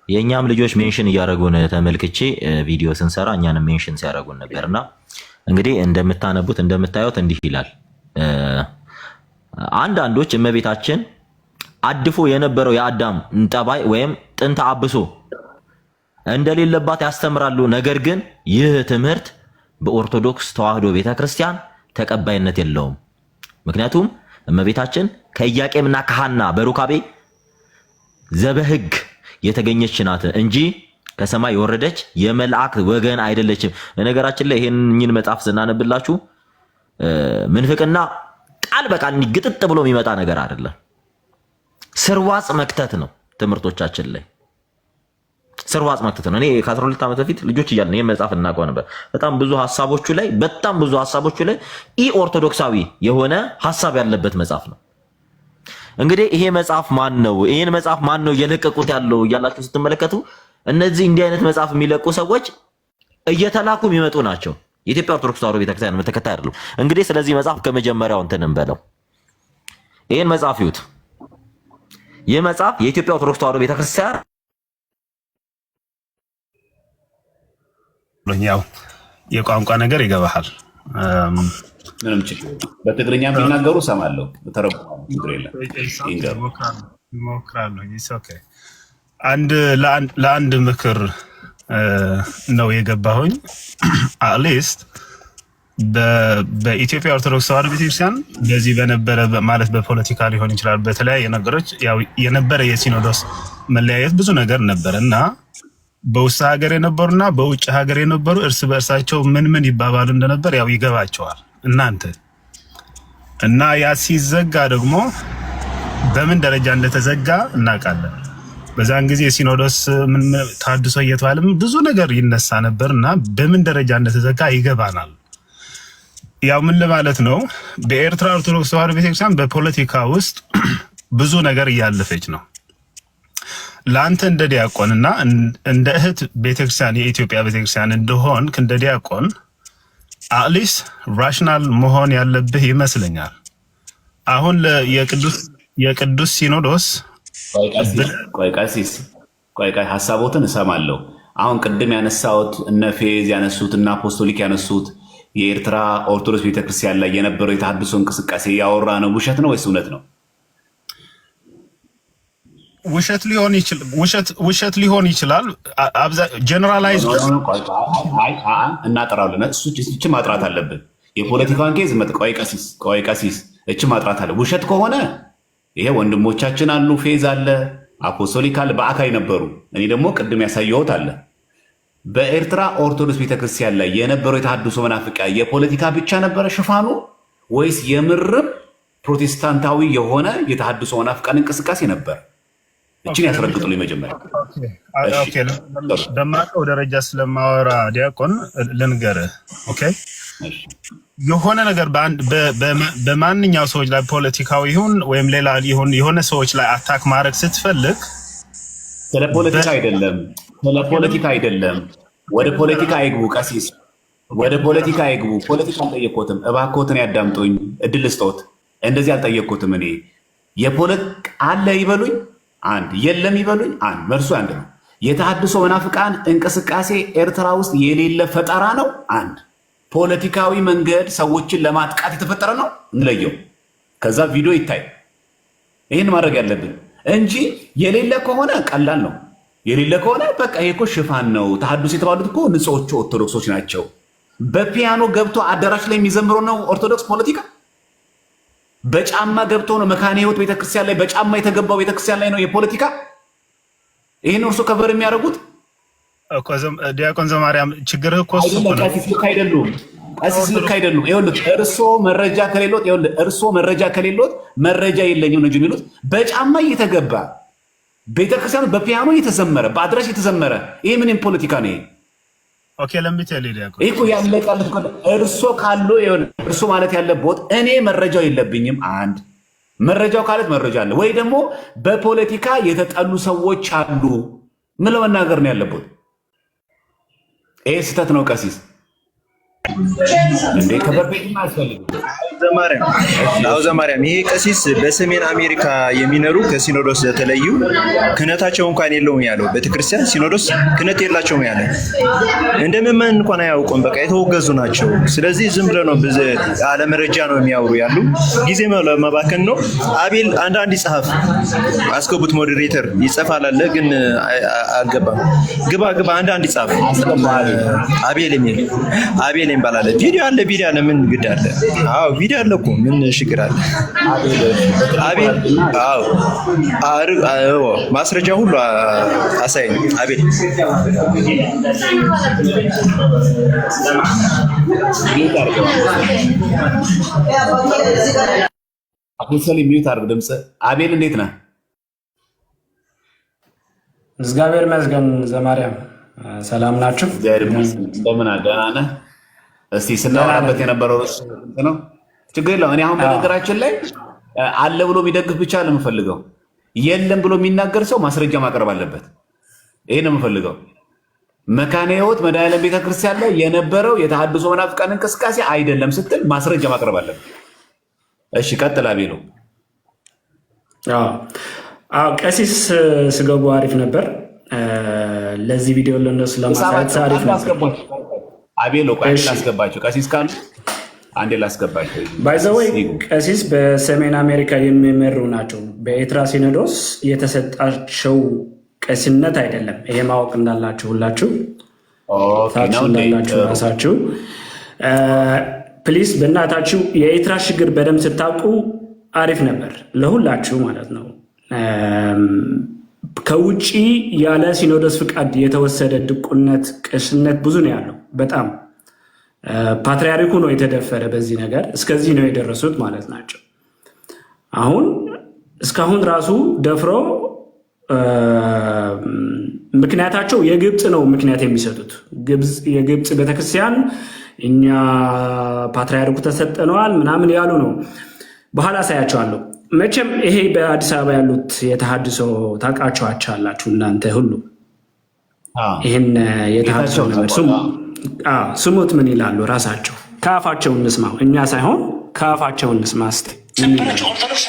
የኛም ልጆች ሜንሽን እያደረጉን ተመልክቼ ቪዲዮ ስንሰራ እኛንም ሜንሽን ሲያደርጉን ነበርና እንግዲህ እንደምታነቡት እንደምታዩት እንዲህ ይላል። አንዳንዶች እመቤታችን አድፎ የነበረው የአዳም ጠባይ ወይም ጥንተ አብሶ እንደሌለባት ያስተምራሉ። ነገር ግን ይህ ትምህርት በኦርቶዶክስ ተዋህዶ ቤተክርስቲያን ተቀባይነት የለውም። ምክንያቱም እመቤታችን ከኢያቄምና ከሐና በሩካቤ ዘበህግ የተገኘች ናት እንጂ ከሰማይ የወረደች የመልአክ ወገን አይደለችም። በነገራችን ላይ ይሄንን መጽሐፍ ስናነብላችሁ ምንፍቅና ቃል በቃል ግጥጥ ብሎ የሚመጣ ነገር አይደለም። ስርዋጽ መክተት ነው። ትምህርቶቻችን ላይ ስርዋጽ መክተት ነው። እኔ ከ12 ዓመት በፊት ልጆች እያልን ይሄን መጽሐፍ እናውቀው ነበር። በጣም ብዙ ሐሳቦቹ ላይ ኢ ኦርቶዶክሳዊ የሆነ ሐሳብ ያለበት መጽሐፍ ነው። እንግዲህ ይሄ መጽሐፍ ማን ነው? ይሄን መጽሐፍ ማን ነው እየለቀቁት ያለው እያላችሁ ስትመለከቱ እነዚህ እንዲህ አይነት መጽሐፍ የሚለቁ ሰዎች እየተላኩ የሚመጡ ናቸው። የኢትዮጵያ ኦርቶዶክስ ተዋህዶ ቤተክርስቲያን ተከታይ አይደሉም። እንግዲህ ስለዚህ መጽሐፍ ከመጀመሪያው እንትን እንበለው። ይሄን መጽሐፍ ይዩት። ይህ መጽሐፍ የኢትዮጵያ ኦርቶዶክስ ተዋህዶ ቤተክርስቲያን ያው የቋንቋ ነገር ይገባሃል። ምንም ችግር በትግርኛ የሚናገሩ ሰማለሁ። ተረጉማለሁ። ችግር የለም። ለአንድ ምክር ነው የገባሁኝ። አትሊስት በኢትዮጵያ ኦርቶዶክስ ተዋህዶ ቤተክርስቲያን በዚህ በነበረ ማለት በፖለቲካ ሊሆን ይችላል፣ በተለያየ ነገሮች ያው የነበረ የሲኖዶስ መለያየት ብዙ ነገር ነበር እና በውስጥ ሀገር የነበሩና በውጭ ሀገር የነበሩ እርስ በእርሳቸው ምን ይባባሉ እንደነበር ያው ይገባቸዋል እናንተ እና ያ ሲዘጋ ደግሞ በምን ደረጃ እንደተዘጋ እናውቃለን። በዛን ጊዜ ሲኖዶስ ምን ታድሶ እየተባለ ብዙ ነገር ይነሳ ነበርና በምን ደረጃ እንደተዘጋ ይገባናል። ያው ምን ለማለት ነው፣ በኤርትራ ኦርቶዶክስ ተዋህዶ ቤተክርስቲያን በፖለቲካ ውስጥ ብዙ ነገር እያለፈች ነው። ለአንተ እንደ ዲያቆንና እንደ እህት ቤተክርስቲያን የኢትዮጵያ ቤተክርስቲያን እንደሆን እንደ ዲያቆን አትሊስት ራሽናል መሆን ያለብህ ይመስለኛል። አሁን የቅዱስ ሲኖዶስ ቆይ ሀሳቦትን እሰማለሁ። አሁን ቅድም ያነሳሁት እነ ፌዝ ያነሱት እና አፖስቶሊክ ያነሱት የኤርትራ ኦርቶዶክስ ቤተክርስቲያን ላይ የነበረው የተሐድሶ እንቅስቃሴ ያወራ ነው ውሸት ነው ወይስ እውነት ነው? ውሸት ሊሆን ይችላል። ጀነራላይዝ እናጠራለን። እቺ ማጥራት አለብን። የፖለቲካን ኬዝ ቆይ ቀሲስ እቺ ማጥራት አለ። ውሸት ከሆነ ይሄ ወንድሞቻችን አሉ፣ ፌዝ አለ፣ አፖስቶሊክ አለ፣ በአካይ ነበሩ። እኔ ደግሞ ቅድም ያሳየሁት አለ። በኤርትራ ኦርቶዶክስ ቤተክርስቲያን ላይ የነበረው የተሐድሶ መናፍቂያ የፖለቲካ ብቻ ነበረ ሽፋኑ ወይስ የምርም ፕሮቴስታንታዊ የሆነ የተሐድሶ መናፍቃን እንቅስቃሴ ነበር? እችን ያስረግጡልኝ መጀመሪያ። በማውቀው ደረጃ ስለማወራ ዲያቆን ልንገርህ። ኦኬ የሆነ ነገር በማንኛው ሰዎች ላይ ፖለቲካዊ ይሁን ወይም ሌላ ይሁን የሆነ ሰዎች ላይ አታክ ማድረግ ስትፈልግ ስለ ፖለቲካ አይደለም። ወደ ፖለቲካ አይግቡ ቀሲስ፣ ወደ ፖለቲካ አይግቡ። ፖለቲካ አልጠየቅኩትም። እባክዎትን ያዳምጡኝ፣ እድል ስጦት። እንደዚህ አልጠየቅኩትም። እኔ የፖለቲካ አለ ይበሉኝ አንድ፣ የለም ይበሉኝ አንድ። መልሱ አንድ ነው። የተሐድሶ መናፍቃን እንቅስቃሴ ኤርትራ ውስጥ የሌለ ፈጠራ ነው። አንድ ፖለቲካዊ መንገድ ሰዎችን ለማጥቃት የተፈጠረ ነው። እንለየው። ከዛ ቪዲዮ ይታይ። ይህን ማድረግ ያለብን እንጂ የሌለ ከሆነ ቀላል ነው። የሌለ ከሆነ በቃ ይሄ እኮ ሽፋን ነው። ተሐድሶ የተባሉት እኮ ንጹሖቹ ኦርቶዶክሶች ናቸው። በፒያኖ ገብቶ አዳራሽ ላይ የሚዘምረው ነው ኦርቶዶክስ ፖለቲካ። በጫማ ገብቶ ነው መካነ ሕይወት ቤተክርስቲያን ላይ በጫማ የተገባው ቤተክርስቲያን ላይ ነው የፖለቲካ። ይህን እርሶ ከበር የሚያደርጉት ዲያቆን ዘማርያም ችግርህ እኮ ልክ አይደሉም። ቀሲስ ልክ አይደሉም። ይኸውልህ እርሶ መረጃ ከሌሎት መረጃ የለኝም ነው የሚሉት። በጫማ እየተገባ ቤተክርስቲያኑ በፒያኖ እየተዘመረ በአድራሽ የተዘመረ ይሄ ምንም ፖለቲካ ነው? ይሄ ኦኬ ለምትል ዲያቆን እኮ ያለቃለት እርሶ ካሉ እርሶ ማለት ያለበት እኔ መረጃው የለብኝም። አንድ መረጃው ካለት መረጃ አለ ወይ ደግሞ በፖለቲካ የተጠሉ ሰዎች አሉ ምን ለመናገር ነው ያለበት? ይሄ ስህተት ነው ቀሲስ እንዴ? ከበርቤት ማስፈልግ ላውዘ ማርያም ይሄ ቀሲስ በሰሜን አሜሪካ የሚኖሩ ከሲኖዶስ የተለዩ ክህነታቸው እንኳን የለውም ያለው ቤተክርስቲያን ሲኖዶስ ክህነት የላቸውም ያለ እንደምመን እንኳን አያውቁም። በቃ የተወገዙ ናቸው። ስለዚህ ዝም ብለው ነው አለመረጃ ነው የሚያወሩ ያሉ ጊዜ ለማባከን ነው። አቤል አንዳንድ ይጻፍ አስገቡት፣ ሞዴሬተር ይጽፋል አለ ግን አልገባም። ግባ አንዳንድ ይጻፍ አቤል ይባላል። ቪዲዮ አለ ምን ግድ አለ? አዎ ቪዲዮ አለ እኮ ምን ችግር አለ? አቤል አዎ ማስረጃ ሁሉ አሳየኝ። አቤል አሁን ሚዩት አድርግ ድምጽ። አቤል እንዴት ነህ? እግዚአብሔር ይመስገን። ዘማርያም ሰላም ናችሁ? እንደምን ደህና ነህ? እስቲ ስናወራበት የነበረው ነው። ችግር የለውም። እኔ አሁን በነገራችን ላይ አለ ብሎ የሚደግፍ ብቻ ነው የምፈልገው። የለም ብሎ የሚናገር ሰው ማስረጃ ማቅረብ አለበት። ይሄ ነው የምፈልገው። መካነ ሕይወት መድኃኔዓለም ቤተክርስቲያን ላይ የነበረው የተሐድሶ መናፍቃን እንቅስቃሴ አይደለም ስትል ማስረጃ ማቅረብ አለበት። እሺ ቀጥል አቤሎ። ቀሲስ ስገቡ አሪፍ ነበር። ለዚህ ቪዲዮ ለነሱ ለማሳየት አሪፍ ነበር። አቤሎ ቆይ ላስገባቸው። ቀሲስ ካሉ አንዴ ላስገባቸው። ባይ ዘ ወይ ቀሲስ በሰሜን አሜሪካ የሚመሩ ናቸው። በኤርትራ ሲኖዶስ የተሰጣቸው ቀሲነት አይደለም። ይሄ ማወቅ እንዳላችሁ ሁላችሁ ታችሁ እንዳላችሁ ራሳችሁ ፕሊስ በእናታችሁ የኤርትራ ችግር በደንብ ስታውቁ አሪፍ ነበር ለሁላችሁ ማለት ነው። ከውጪ ያለ ሲኖዶስ ፍቃድ የተወሰደ ድቁነት ቀሲነት ብዙ ነው ያለው። በጣም ፓትርያርኩ ነው የተደፈረ በዚህ ነገር እስከዚህ ነው የደረሱት ማለት ናቸው። አሁን እስካሁን ራሱ ደፍሮ ምክንያታቸው የግብፅ ነው ምክንያት የሚሰጡት። የግብፅ ቤተክርስቲያን እኛ ፓትርያርኩ ተሰጠነዋል ምናምን ያሉ ነው። በኋላ ሳያቸዋለሁ። መቼም ይሄ በአዲስ አበባ ያሉት የተሐድሶ ታውቃቸዋላችሁ እናንተ ሁሉ ይህን የተሐድሶ ነገር ስሙት። ምን ይላሉ ራሳቸው? ከአፋቸው እንስማው፣ እኛ ሳይሆን ከአፋቸው እንስማ። እስኪ ኦርቶዶክስ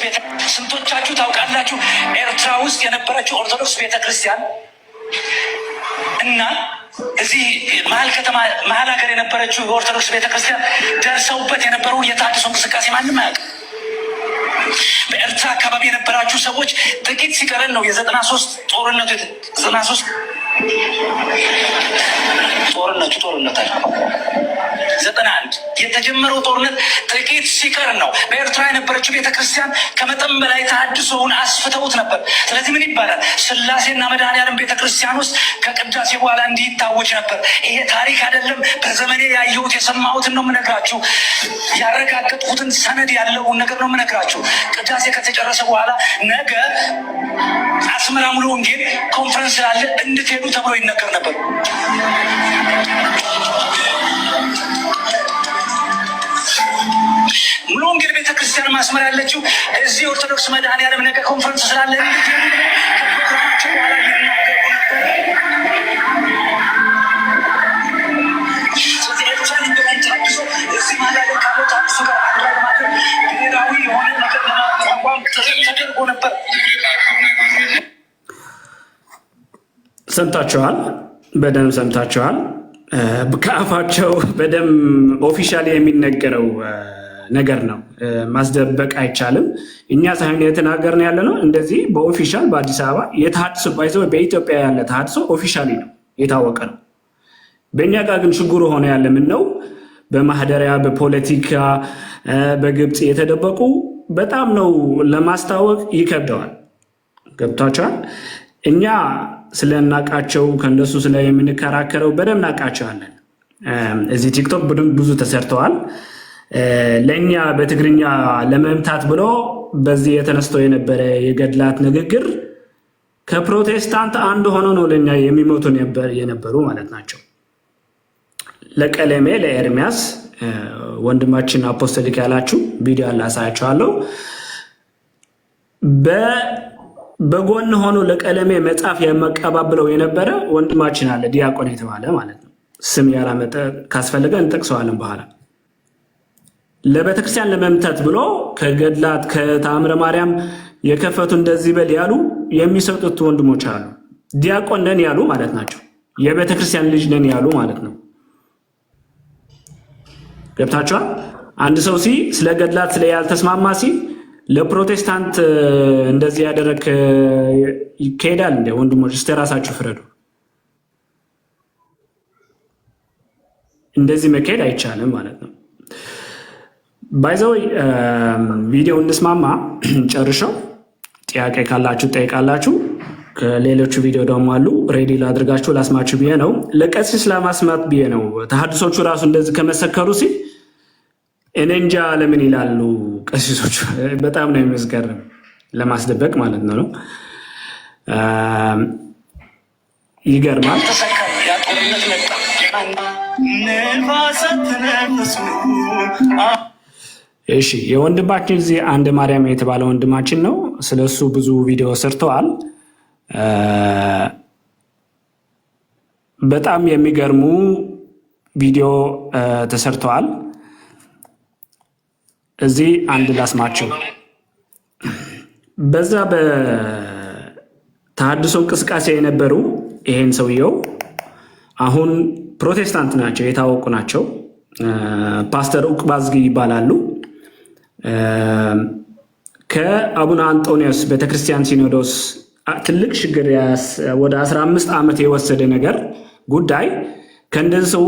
ስንቶቻችሁ ታውቃላችሁ? ኤርትራ ውስጥ የነበረችው ኦርቶዶክስ ቤተክርስቲያን እና እዚህ መሀል ከተማ መሀል ሀገር የነበረችው የኦርቶዶክስ ቤተክርስቲያን ደርሰውበት የነበረውን የተሐድሶ እንቅስቃሴ ማንም አያውቅም። በኤርትራ አካባቢ የነበራችሁ ሰዎች ጥቂት ሲቀረን ነው የ93 ጦርነቱ 93 91 የተጀመረው ጦርነት ጥቂት ሲቀር ነው። በኤርትራ የነበረችው ቤተክርስቲያን ከመጠን በላይ ተሐድሶውን አስፍተውት ነበር። ስለዚህ ምን ይባላል? ስላሴና መድኃኔዓለም ቤተክርስቲያን ውስጥ ከቅዳሴ በኋላ እንዲህ ይታወጅ ነበር። ይሄ ታሪክ አይደለም፣ በዘመኔ ያየሁት የሰማሁትን ነው የምነግራችሁ። ያረጋገጥኩትን ሰነድ ያለውን ነገር ነው የምነግራችሁ። ቅዳሴ ከተጨረሰ በኋላ ነገ አስመራ ሙሉ ወንጌል ኮንፈረንስ ስላለ እንድትሄዱ ተብሎ ይነገር ነበር። ሙሉ ወንጌል ቤተክርስቲያን ማስመር ያለችው እዚህ ኦርቶዶክስ መድኃኔዓለም ነገ ኮንፈረንስ ስላለ እንድትሄዱ ከፕሮግራማቸው በኋላ ይናገሩ ነበር። ሰምታችኋል፣ በደንብ ሰምታችኋል። ከአፋቸው በደንብ ኦፊሻሊ የሚነገረው ነገር ነው። ማስደበቅ አይቻልም። እኛ ሳይሆን የተናገርን ያለ ነው። እንደዚህ በኦፊሻል በአዲስ አበባ የተሐድሶ ባይዘው በኢትዮጵያ ያለ ተሐድሶ ኦፊሻሊ ነው፣ የታወቀ ነው። በእኛ ጋር ግን ችግሩ ሆነ ያለ ምን ነው? በማህደሪያ በፖለቲካ በግብፅ የተደበቁ በጣም ነው ለማስታወቅ ይከብደዋል። ገብቷቸዋል። እኛ ስለናቃቸው ከእነሱ ስለ የምንከራከረው በደንብ እናቃቸዋለን። እዚህ ቲክቶክ ብዙ ተሰርተዋል። ለእኛ በትግርኛ ለመምታት ብሎ በዚህ የተነስተው የነበረ የገድላት ንግግር ከፕሮቴስታንት አንዱ ሆኖ ነው ለእኛ የሚሞቱ የነበሩ ማለት ናቸው። ለቀለሜ ለኤርሚያስ ወንድማችን አፖስቶሊክ ያላችሁ ቪዲዮ አላሳያችኋለሁ። በጎን ሆኖ ለቀለሜ መጽሐፍ የመቀባብለው የነበረ ወንድማችን አለ፣ ዲያቆን የተባለ ማለት ነው። ስም ያላመጠ ካስፈለገ እንጠቅሰዋለን በኋላ። ለቤተክርስቲያን ለመምታት ብሎ ከገድላት ከተአምረ ማርያም የከፈቱ እንደዚህ በል ያሉ የሚሰጡት ወንድሞች አሉ። ዲያቆን ነን ያሉ ማለት ናቸው። የቤተክርስቲያን ልጅ ነን ያሉ ማለት ነው። ገብታችኋል? አንድ ሰው ስለ ገድላት ስለ ያልተስማማ ለፕሮቴስታንት እንደዚህ ያደረክ ይካሄዳል እንደ ወንድሞች እስቲ ራሳችሁ ፍረዱ። እንደዚህ መካሄድ አይቻልም ማለት ነው። ባይዘው ቪዲዮ እንስማማ ጨርሻው ጥያቄ ካላችሁ ጠይቃላችሁ። ከሌሎቹ ቪዲዮ ደግሞ አሉ ሬዲ ላድርጋችሁ ላስማችሁ ብዬ ነው። ለቀሲስ ለማስማት ብዬ ነው። ተሐድሶቹ ራሱ እንደዚህ ከመሰከሩ እኔ እንጃ ለምን ይላሉ ቀሲሶቹ። በጣም ነው የሚያስገርም ለማስደበቅ ማለት ነው። ይገርማል። እሺ የወንድማችን እዚህ አንድ ማርያም የተባለ ወንድማችን ነው። ስለሱ ብዙ ቪዲዮ ሰርተዋል። በጣም የሚገርሙ ቪዲዮ ተሰርተዋል። እዚህ አንድ ላስማችሁ። በዛ በተሐድሶ እንቅስቃሴ የነበሩ ይሄን ሰውየው አሁን ፕሮቴስታንት ናቸው፣ የታወቁ ናቸው። ፓስተር ኡቅባዝጊ ይባላሉ። ከአቡነ አንጦኒዮስ ቤተክርስቲያን ሲኖዶስ ትልቅ ችግር ወደ 15 ዓመት የወሰደ ነገር ጉዳይ ከእንደዚህ ሰው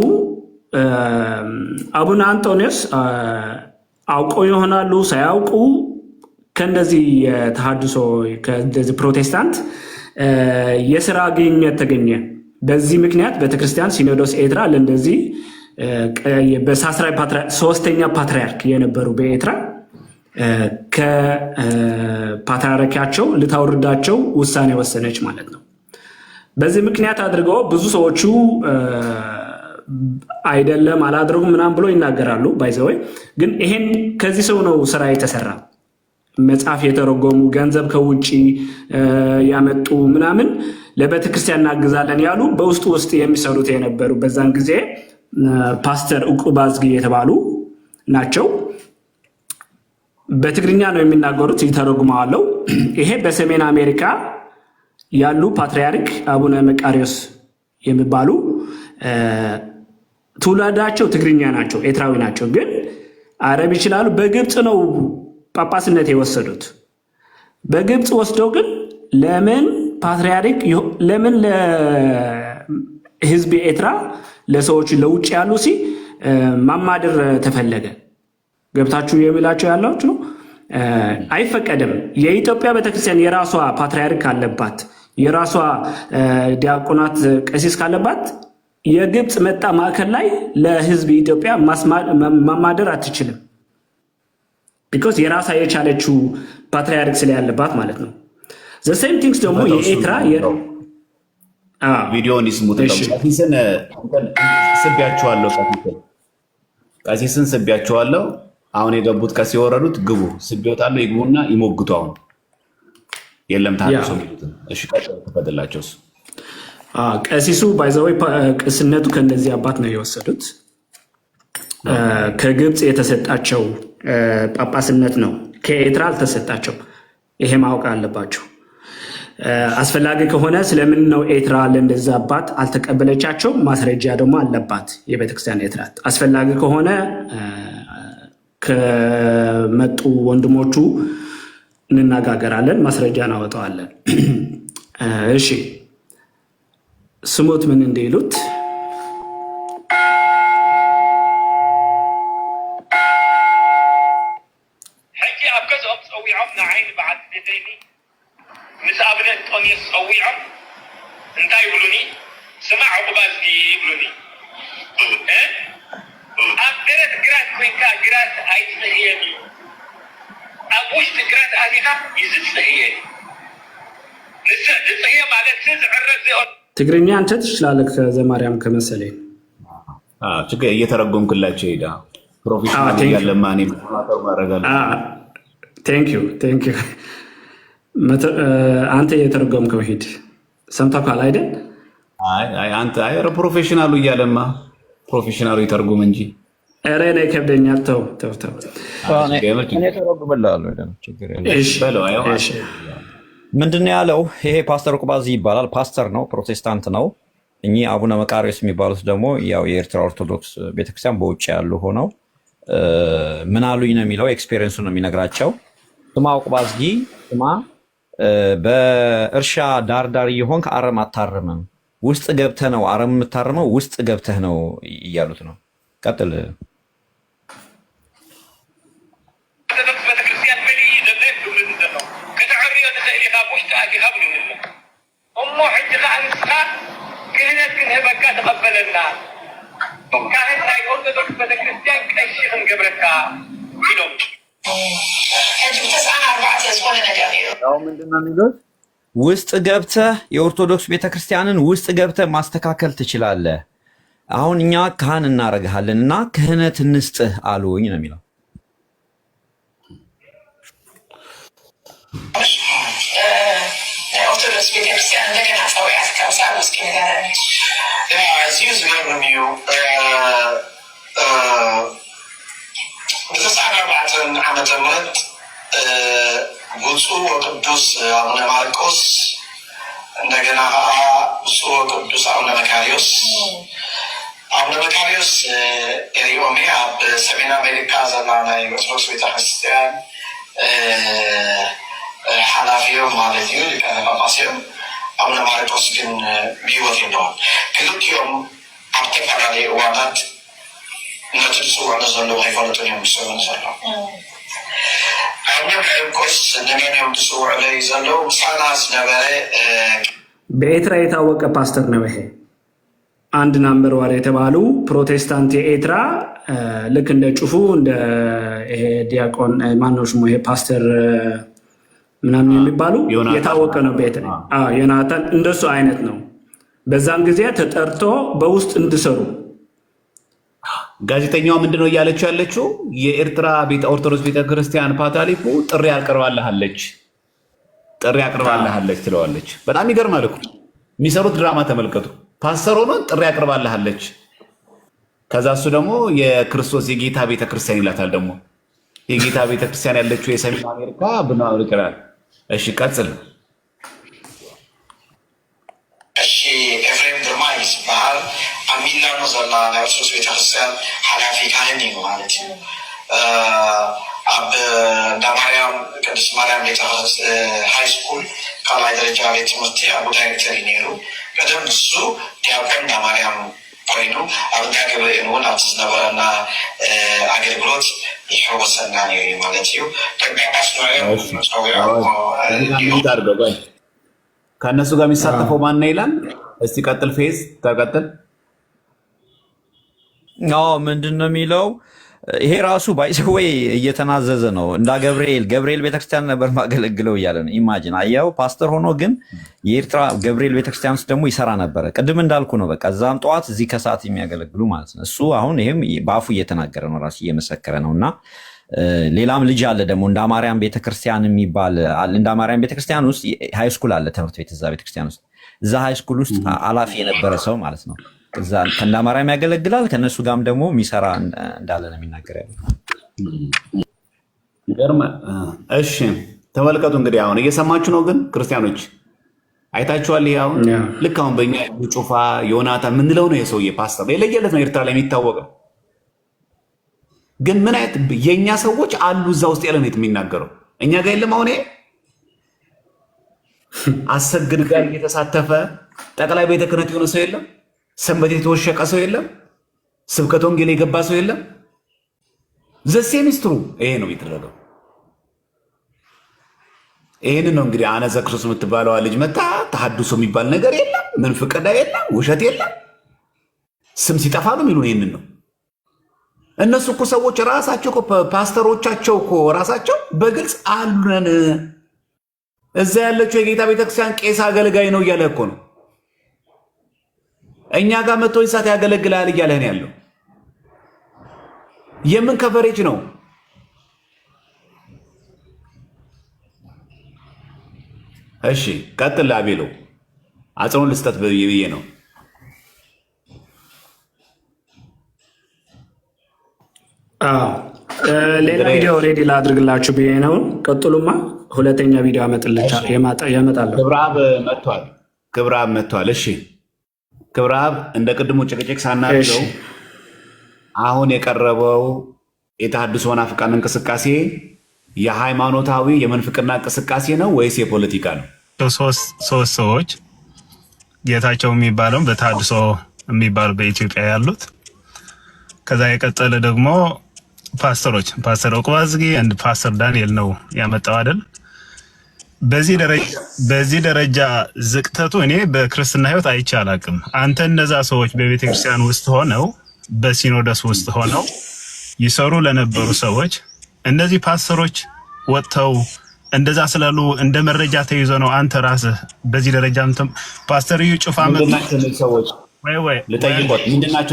አቡነ አንጦኒዮስ አውቀው ይሆናሉ ሳያውቁ ከእንደዚህ ተሐድሶ ከእንደዚህ ፕሮቴስታንት የስራ ግንኙነት ተገኘ። በዚህ ምክንያት ቤተክርስቲያን ሲኖዶስ ኤርትራ ለእንደዚህ በሳስራይ ሶስተኛ ፓትርያርክ የነበሩ በኤርትራ ከፓትርያርካቸው ልታወርዳቸው ውሳኔ ወሰነች ማለት ነው። በዚህ ምክንያት አድርገው ብዙ ሰዎቹ አይደለም አላደረጉም ምናምን ብሎ ይናገራሉ። ባይዘው ግን ይሄን ከዚህ ሰው ነው ስራ የተሰራ። መጽሐፍ የተረጎሙ ገንዘብ ከውጪ ያመጡ ምናምን ለቤተክርስቲያን እናግዛለን ያሉ በውስጡ ውስጥ የሚሰሩት የነበሩ በዛን ጊዜ ፓስተር ኡቅባዝጊ የተባሉ ናቸው። በትግርኛ ነው የሚናገሩት፣ ይተረጉማሉ። ይሄ በሰሜን አሜሪካ ያሉ ፓትርያርክ አቡነ መቃሪዮስ የሚባሉ ትውልዳቸው ትግርኛ ናቸው፣ ኤርትራዊ ናቸው፣ ግን አረብ ይችላሉ። በግብፅ ነው ጳጳስነት የወሰዱት። በግብፅ ወስደው ግን ለምን ፓትርያርክ ለምን ለህዝብ ኤርትራ ለሰዎች ለውጭ ያሉ ማማደር ተፈለገ? ገብታችሁ የሚላቸው ያላችሁ አይፈቀድም። የኢትዮጵያ ቤተክርስቲያን የራሷ ፓትርያርክ አለባት፣ የራሷ ዲያቆናት ቀሲስ ካለባት የግብፅ መጣ ማዕከል ላይ ለህዝብ ኢትዮጵያ ማማደር አትችልም። ቢኮዝ የራሳ የቻለችው ፓትርያርክ ስለያለባት ማለት ነው። ዘ ሴም ቲንግስ ደግሞ የኤርትራ ቪዲዮን ይስሙት። ቀሲስን ስቢያቸዋለሁ፣ ቀሲስን ስቢያቸዋለሁ። አሁን የገቡት ቀስ የወረዱት ግቡ ስቢወጣለሁ፣ ይግቡና ይሞግቱ። አሁን የለም ታዲሶ ሚሉትን እሺ፣ ተፈደላቸው እሱ ቀሲሱ ባይዘወይ ቅስነቱ ከእነዚህ አባት ነው የወሰዱት። ከግብፅ የተሰጣቸው ጳጳስነት ነው፣ ከኤርትራ አልተሰጣቸው። ይሄ ማወቅ አለባቸው። አስፈላጊ ከሆነ ስለምን ነው ኤርትራ ለእንደዚህ አባት አልተቀበለቻቸው? ማስረጃ ደግሞ አለባት የቤተክርስቲያን ኤርትራ። አስፈላጊ ከሆነ ከመጡ ወንድሞቹ እንነጋገራለን፣ ማስረጃ እናወጣዋለን። እሺ ስሙት ምን እንደይሉት። ሕጂ ኣብ ገዝኦም ፀዊዖም ንዓይኒ በዓል ደደይኒ ምስ ኣብነ አንጦኒዮስ ፀዊዖም እንታይ ይብሉኒ? ስማዕ ዑቅባዝጊ ይብሉኒ። ኣብ ደረት ግራት ኮንካ ግራት ኣይትፅህየን እዩ፣ ኣብ ውሽጢ ግራት ኣዚኻ ይዝፅህየ ንፅህየ ማለት ዝዕረፍ ዚኦም ትግርኛ አንተ ትችላለህ ከዘማርያም ከመሰለኝ ችግር እየተረጎምክላቸው ሄዳ ፕሮፌሽናል ያለማ እኔ ማረጋለሁ። ቴንክ ዩ አንተ እየተረጎምከው ሂድ። ሰምተካል አይደል? አንተ ፕሮፌሽናሉ እያለማ ፕሮፌሽናሉ ይተርጉም እንጂ ኧረ እኔ ይከብደኛል። ተው ተው ተው። እኔ ተረጉምልሃለሁ። ችግር የለም። እሺ እሺ። ምንድነው ያለው? ይሄ ፓስተር ቁባዚ ይባላል። ፓስተር ነው፣ ፕሮቴስታንት ነው። እኚህ አቡነ መቃርዮስ የሚባሉት ደግሞ ያው የኤርትራ ኦርቶዶክስ ቤተክርስቲያን በውጭ ያሉ ሆነው ምን አሉኝ ነው የሚለው። ኤክስፔሪየንሱ ነው የሚነግራቸው። ስማ ቁባዝጊ ስማ፣ በእርሻ ዳርዳር እየሆንክ አረም አታርምም፣ ውስጥ ገብተህ ነው አረም የምታርመው፣ ውስጥ ገብተህ ነው እያሉት ነው። ቀጥል። ክህነት ግን ህበካ ተቀበለና ካህን ናይ ኦርቶዶክስ ቤተክርስቲያን ቀሺ ክንገብረካ ኢሎም ምንድነው የሚሉት? ውስጥ ገብተህ የኦርቶዶክስ ቤተክርስቲያንን ውስጥ ገብተህ ማስተካከል ትችላለህ። አሁን እኛ ካህን እናረግሃለን እና ክህነት እንስጥህ አሉኝ ነው የሚለው። ኦርቶዶክስ ቤተክርስቲያን እንደገና ሰውያት ከብሳል ውስጥ ነገረኝ እዚሁ ዝገርምዩ በተሳን 4 ዓመተ ምህረት ብፁዕ ወቅዱስ አቡነ ማርቆስ እንደገና ብፁዕ ወቅዱስ አቡነ መካርዮስ ኤሪዮሜያ በሰሜን አሜሪካ ዘና ናይ ኦርቶዶክስ ቤተክርስቲያን ሓላፊዮም ማለት እዩ ሊቃነ ጳጳሳት አቡነ ማርቆስ ግን ብሂወት የለውም። ክልቲኦም ኣብ ተፈላለየ እዋናት ነቲ ዝፅውዕሉ ዘለዉ ከይፈለጡን እዮም ዝሰብን ዘሎ። አቡነ ማርቆስ ንመን እዮም ዝፅውዕሉ ዘለዉ? ምሳና ዝነበረ በኤርትራ የታወቀ ፓስተር ነው። ይሄ አንድ ናምበር ዋር የተባሉ ፕሮቴስታንት የኤርትራ ልክ እንደ ጩፉ እንደ ይሄ ዲያቆን ማነው ስሙ ይሄ ፓስተር ምናምን የሚባሉ የታወቀ ነው። ቤት ዮናታን እንደሱ አይነት ነው። በዛን ጊዜ ተጠርቶ በውስጥ እንድሰሩ ጋዜጠኛዋ ምንድነው እያለችው ያለችው? የኤርትራ ቤተ ኦርቶዶክስ ቤተክርስቲያን ፓትርያርኩ ጥሪ አቅርባለች ትለዋለች። በጣም ይገርማል እኮ የሚሰሩት ድራማ ተመልከቱ። ፓስተር ሆኖ ጥሪ አቅርባለች። ከዛ እሱ ደግሞ የክርስቶስ የጌታ ቤተክርስቲያን ይላታል። ደግሞ የጌታ ቤተክርስቲያን ያለችው የሰሜን አሜሪካ ብናወር ይችላል። እሺ ቀጥል። እሺ ኤፍሬም ግርማይ ይባላል። አሚላኖ ዘላ ናይ ኦርቶዶክስ ቤተክርስቲያን ሓላፊ ካህን እዩ ማለት እዩ። ኣብ እንዳማርያም ቅድስት ማርያም ሃይስኩል ካልኣይ ደረጃ ቤት ትምህርቲ ኣብ ዳይሬክተር እዩ ነይሩ። ቀደም ንሱ ዲያቆን እንዳማርያም ኮይኑ ኣብ እንዳ ገብርኤል እውን ኣብቲ ዝነበረና ኣገልግሎት ይሕወሰና ነይሩ ማለት እዩ። ከእነሱ ጋር የሚሳተፈው ማን ነው ይላል። እስቲ ቀጥል። ፌዝ ተቀጥል። ምንድን ነው የሚለው? ይሄ ራሱ ባይሰወይ እየተናዘዘ ነው። እንዳ ገብርኤል ቤተክርስቲያን ነበር ማገለግለው እያለ ነው። ኢማጂን አየው። ፓስተር ሆኖ ግን የኤርትራ ገብርኤል ቤተክርስቲያን ውስጥ ደግሞ ይሰራ ነበረ። ቅድም እንዳልኩ ነው። በቃ እዛም ጠዋት እዚህ ከሰዓት የሚያገለግሉ ማለት ነው። እሱ አሁን ይሄም በአፉ እየተናገረ ነው፣ ራሱ እየመሰከረ ነው። እና ሌላም ልጅ አለ ደግሞ እንዳ ማርያም ቤተክርስቲያን የሚባል እንዳ ማርያም ቤተክርስቲያን ውስጥ ሃይስኩል አለ፣ ትምህርት ቤት እዛ ቤተክርስቲያን ውስጥ እዛ ሃይስኩል ውስጥ አላፊ የነበረ ሰው ማለት ነው። እዛ ከእንዳ ማርያም ያገለግላል። ከነሱ ጋርም ደግሞ የሚሰራ እንዳለ ነው የሚናገር ያለው። እሺ ተመልከቱ እንግዲህ አሁን እየሰማችሁ ነው። ግን ክርስቲያኖች አይታችኋል። ይሄ አሁን ልክ አሁን በእኛ ጩፋ ዮናታን የምንለው ነው የሰውዬ ፓስተር የለየለት ነው ኤርትራ ላይ የሚታወቀው። ግን ምን አይነት የእኛ ሰዎች አሉ እዛ ውስጥ ያለ ነው የሚናገረው። እኛ ጋር የለም። አሁን አሰግድ ጋር እየተሳተፈ ጠቅላይ ቤተ ክህነት የሆነ ሰው የለም። ሰንበት የተወሸቀ ሰው የለም። ስብከተ ወንጌል የገባ ሰው የለም። ዘሴ ሚስትሩ ይሄ ነው የሚደረገው። ይህንን ነው እንግዲህ አነዘ ክርስቶስ የምትባለዋ ልጅ መታ ተሐድሶ የሚባል ነገር የለም። ምንፍቅና የለም። ውሸት የለም። ስም ሲጠፋ ነው የሚሉን ይህንን ነው። እነሱ እኮ ሰዎች ራሳቸው ፓስተሮቻቸው እኮ ራሳቸው በግልጽ አሉነን እዛ ያለችው የጌታ ቤተክርስቲያን ቄስ አገልጋይ ነው እያለ እኮ ነው። እኛ ጋር መቶ ይሳት ያገለግላል እያለህን ያለው የምን ከቨሬጅ ነው? እሺ ቀጥል። አቤሎ አጽኖን ልስጠት ብዬ ነው። ሌላ ቪዲዮ ሬዲ ላድርግላችሁ ብዬ ነው። ቀጥሉማ። ሁለተኛ ቪዲዮ ያመጣለሁ። ክብረአብ መጥቷል። እሺ ክብረአብ እንደ ቅድሙ ጭቅጭቅ ሳናደርገው አሁን የቀረበው የተሐድሶ መናፍቃን እንቅስቃሴ የሃይማኖታዊ የመንፍቅና እንቅስቃሴ ነው ወይስ የፖለቲካ ነው? ሶስት ሰዎች ጌታቸው የሚባለው በተሐድሶ የሚባሉ በኢትዮጵያ ያሉት፣ ከዛ የቀጠለ ደግሞ ፓስተሮች ፓስተር ኦቅባዝጊ እንደ ፓስተር ዳንኤል ነው ያመጣው አይደል? በዚህ ደረጃ ዝቅተቱ እኔ በክርስትና ህይወት አይቼ አላቅም። አንተ እነዛ ሰዎች በቤተክርስቲያን ውስጥ ሆነው በሲኖዶስ ውስጥ ሆነው ይሰሩ ለነበሩ ሰዎች እነዚህ ፓስተሮች ወጥተው እንደዛ ስላሉ እንደ መረጃ ተይዞ ነው አንተ ራስህ በዚህ ደረጃ ፓስተር እዩ ጩፋ ምንድናቸው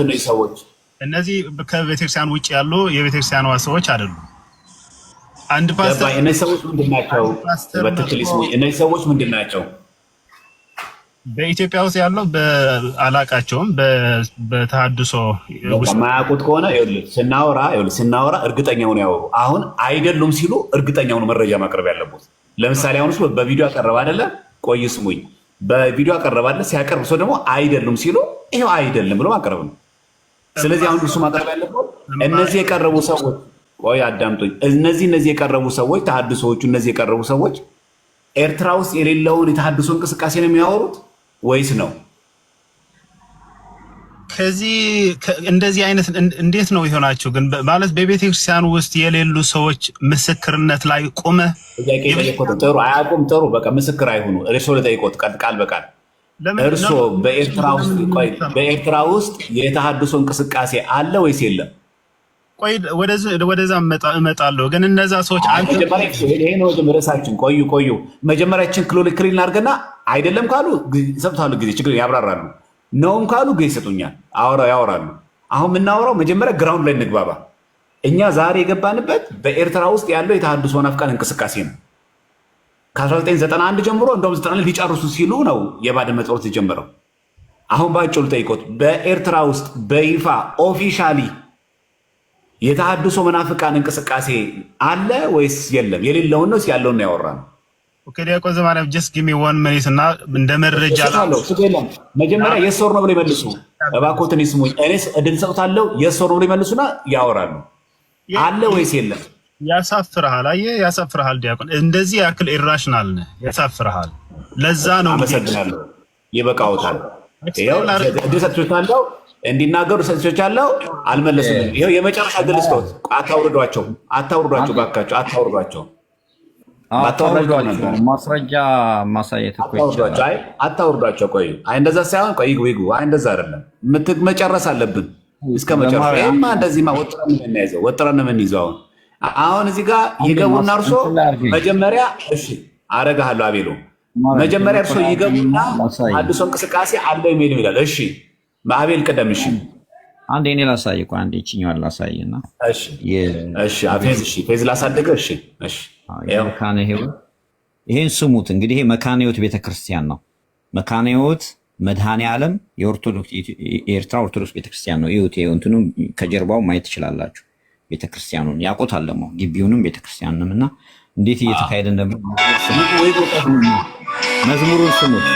እነዚህ ሰዎች? እነዚህ ከቤተክርስቲያን ውጭ ያሉ የቤተክርስቲያኗ ሰዎች አይደሉም። አንድ ፓስተር እነዚህ ሰዎች ምንድናቸው? እነዚህ ሰዎች ምንድናቸው? በኢትዮጵያ ውስጥ ያለው አላቃቸውም። በተሐድሶ ውስጥ ማያውቁት ከሆነ ስናወራ እርግጠኛውን ያወሩ። አሁን አይደሉም ሲሉ እርግጠኛውን መረጃ ማቅረብ ያለበት። ለምሳሌ አሁን በቪዲዮ አቀረበ አይደለ? ቆይ ስሙኝ፣ በቪዲዮ አቀረባለ። ሲያቀርብ ሰው ደግሞ አይደሉም ሲሉ ይሄው አይደለም ብሎ ማቅረብ ነው። ስለዚህ አሁን እሱ ማቅረብ ያለበት እነዚህ የቀረቡ ሰዎች፣ ቆይ አዳምጡኝ። እነዚህ የቀረቡ ሰዎች ተሐድሶዎቹ፣ እነዚህ የቀረቡ ሰዎች ኤርትራ ውስጥ የሌለውን የተሐድሶ እንቅስቃሴ ነው የሚያወሩት ወይስ ነው? ከዚህ እንደዚህ አይነት እንዴት ነው የሆናችሁ? ግን ማለት በቤተክርስቲያን ውስጥ የሌሉ ሰዎች ምስክርነት ላይ ቆመ ጥሩ አያውቁም። ጥሩ በቃ ምስክር አይሆኑ። እርሶ ለጠይቆት ቃል በቃል እርሶ በኤርትራ ውስጥ የተሐድሶ እንቅስቃሴ አለ ወይስ የለም? ቆይ ወደዛ እመጣለሁ። ግን እነዛ ሰዎች ይሄ ነው ርዕሳችን። ቆዩ መጀመሪያችን ክሊል እናድርገና አይደለም ካሉ ይሰጡታሉ፣ ጊዜ ችግር ያብራራሉ። ነውም ካሉ ጊዜ ይሰጡኛል፣ ያወራሉ። አሁን የምናወራው መጀመሪያ ግራውንድ ላይ እንግባባ። እኛ ዛሬ የገባንበት በኤርትራ ውስጥ ያለው የተሐድሶ መናፍቃን እንቅስቃሴ ነው። ከ1991 ጀምሮ እንደውም 90 ሊጨርሱ ሲሉ ነው የባድመ ጦርነት የጀመረው። አሁን ባጭሩ ጠይቆት በኤርትራ ውስጥ በይፋ ኦፊሻሊ የተሐድሶ መናፍቃን እንቅስቃሴ አለ ወይስ የለም? የሌለውን ነው ያለውን ነው ያወራነው። ኦኬ ዲያቆን ዘማርያም ጀስት ጊቭ ሚ 1 ሚኒት እና እንደ መረጃ መጀመሪያ የስ ኦር ኖ ብለው ይመልሱ። እባክዎትን ይስሙኝ። እኔ እድል ሰጥታለሁ። የስ ኦር ኖ ብለው ይመልሱና ያወራሉ። አለ ወይስ የለም? ያሳፍርሃል። አየህ ያሳፍርሃል። ዲያቆን እንደዚህ ያክል ኢራሽናል ነህ። ያሳፍርሃል። ለዛ ነው። አመሰግናለሁ። ይበቃዎታል። ይኸው እድል ሰጥቻለሁ እንዲናገሩ ሰጥቻለሁ። አልመለሱልኝም። ይኸው የመጨረሻ እድል ስጦት። አታውርዷቸው ባካቸው፣ አታውርዷቸው። ማስረጃ ማሳየት እኮ ይችላል። አታውርዷቸው። ቆዩ። አይ እንደዛ ሳይሆን ቆይ ይግቡ። አይ እንደዛ አይደለም። መጨረስ አለብን እስከ መጨረሻ። ይሄማ እንደዚህማ ወጥረን የምንይዘው አሁን እዚህ ጋር ይገቡና እርሶ መጀመሪያ እሺ አረጋለሁ አቤሎ መጀመሪያ እርሶ ይገቡና ተሐድሶ እንቅስቃሴ አለ የሚል ይላል። እሺ አቤል ቅደም። እሺ አንዴ እኔ ላሳይ እኮ አንዴ ይችኛዋል ላሳይና እሺ አፌዝ እሺ ፌዝ ላሳደገ እሺ መካነ ሕይወት ይሄን ስሙት እንግዲህ። ይሄ መካነ ሕይወት ቤተክርስቲያን ነው። መካነ ሕይወት መድኃኔዓለም የኤርትራ ኦርቶዶክስ ቤተክርስቲያን ነው። ይሁት እንትኑ ከጀርባው ማየት ትችላላችሁ። ቤተክርስቲያኑን ያውቁታል ደግሞ ግቢውንም ቤተክርስቲያኑንም እና እንዴት እየተካሄደ እንደምን መዝሙሩን ስሙት።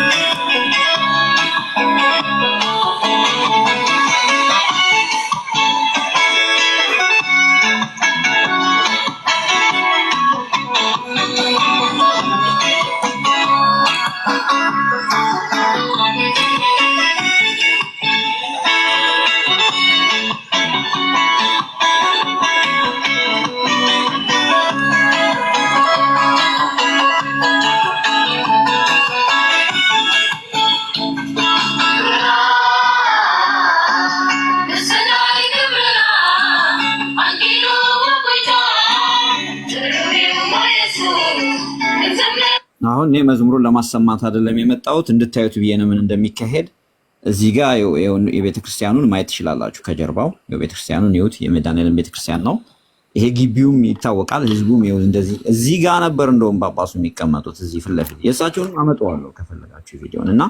አሁን እኔ መዝሙሩን ለማሰማት አይደለም የመጣሁት፣ እንድታዩት ብዬ ነው ምን እንደሚካሄድ። እዚህ ጋር የቤተክርስቲያኑን ማየት ትችላላችሁ። ከጀርባው የቤተክርስቲያኑን ይሁት የመድኃኔዓለም ቤተክርስቲያን ነው። ይሄ ግቢውም ይታወቃል። ህዝቡም ይሁን እንደዚህ እዚህ ጋር ነበር እንደውም ጳጳሱ የሚቀመጡት እዚህ ፊት ለፊት። የእሳቸውን አመጣዋለሁ ከፈለጋችሁ ቪዲዮን እና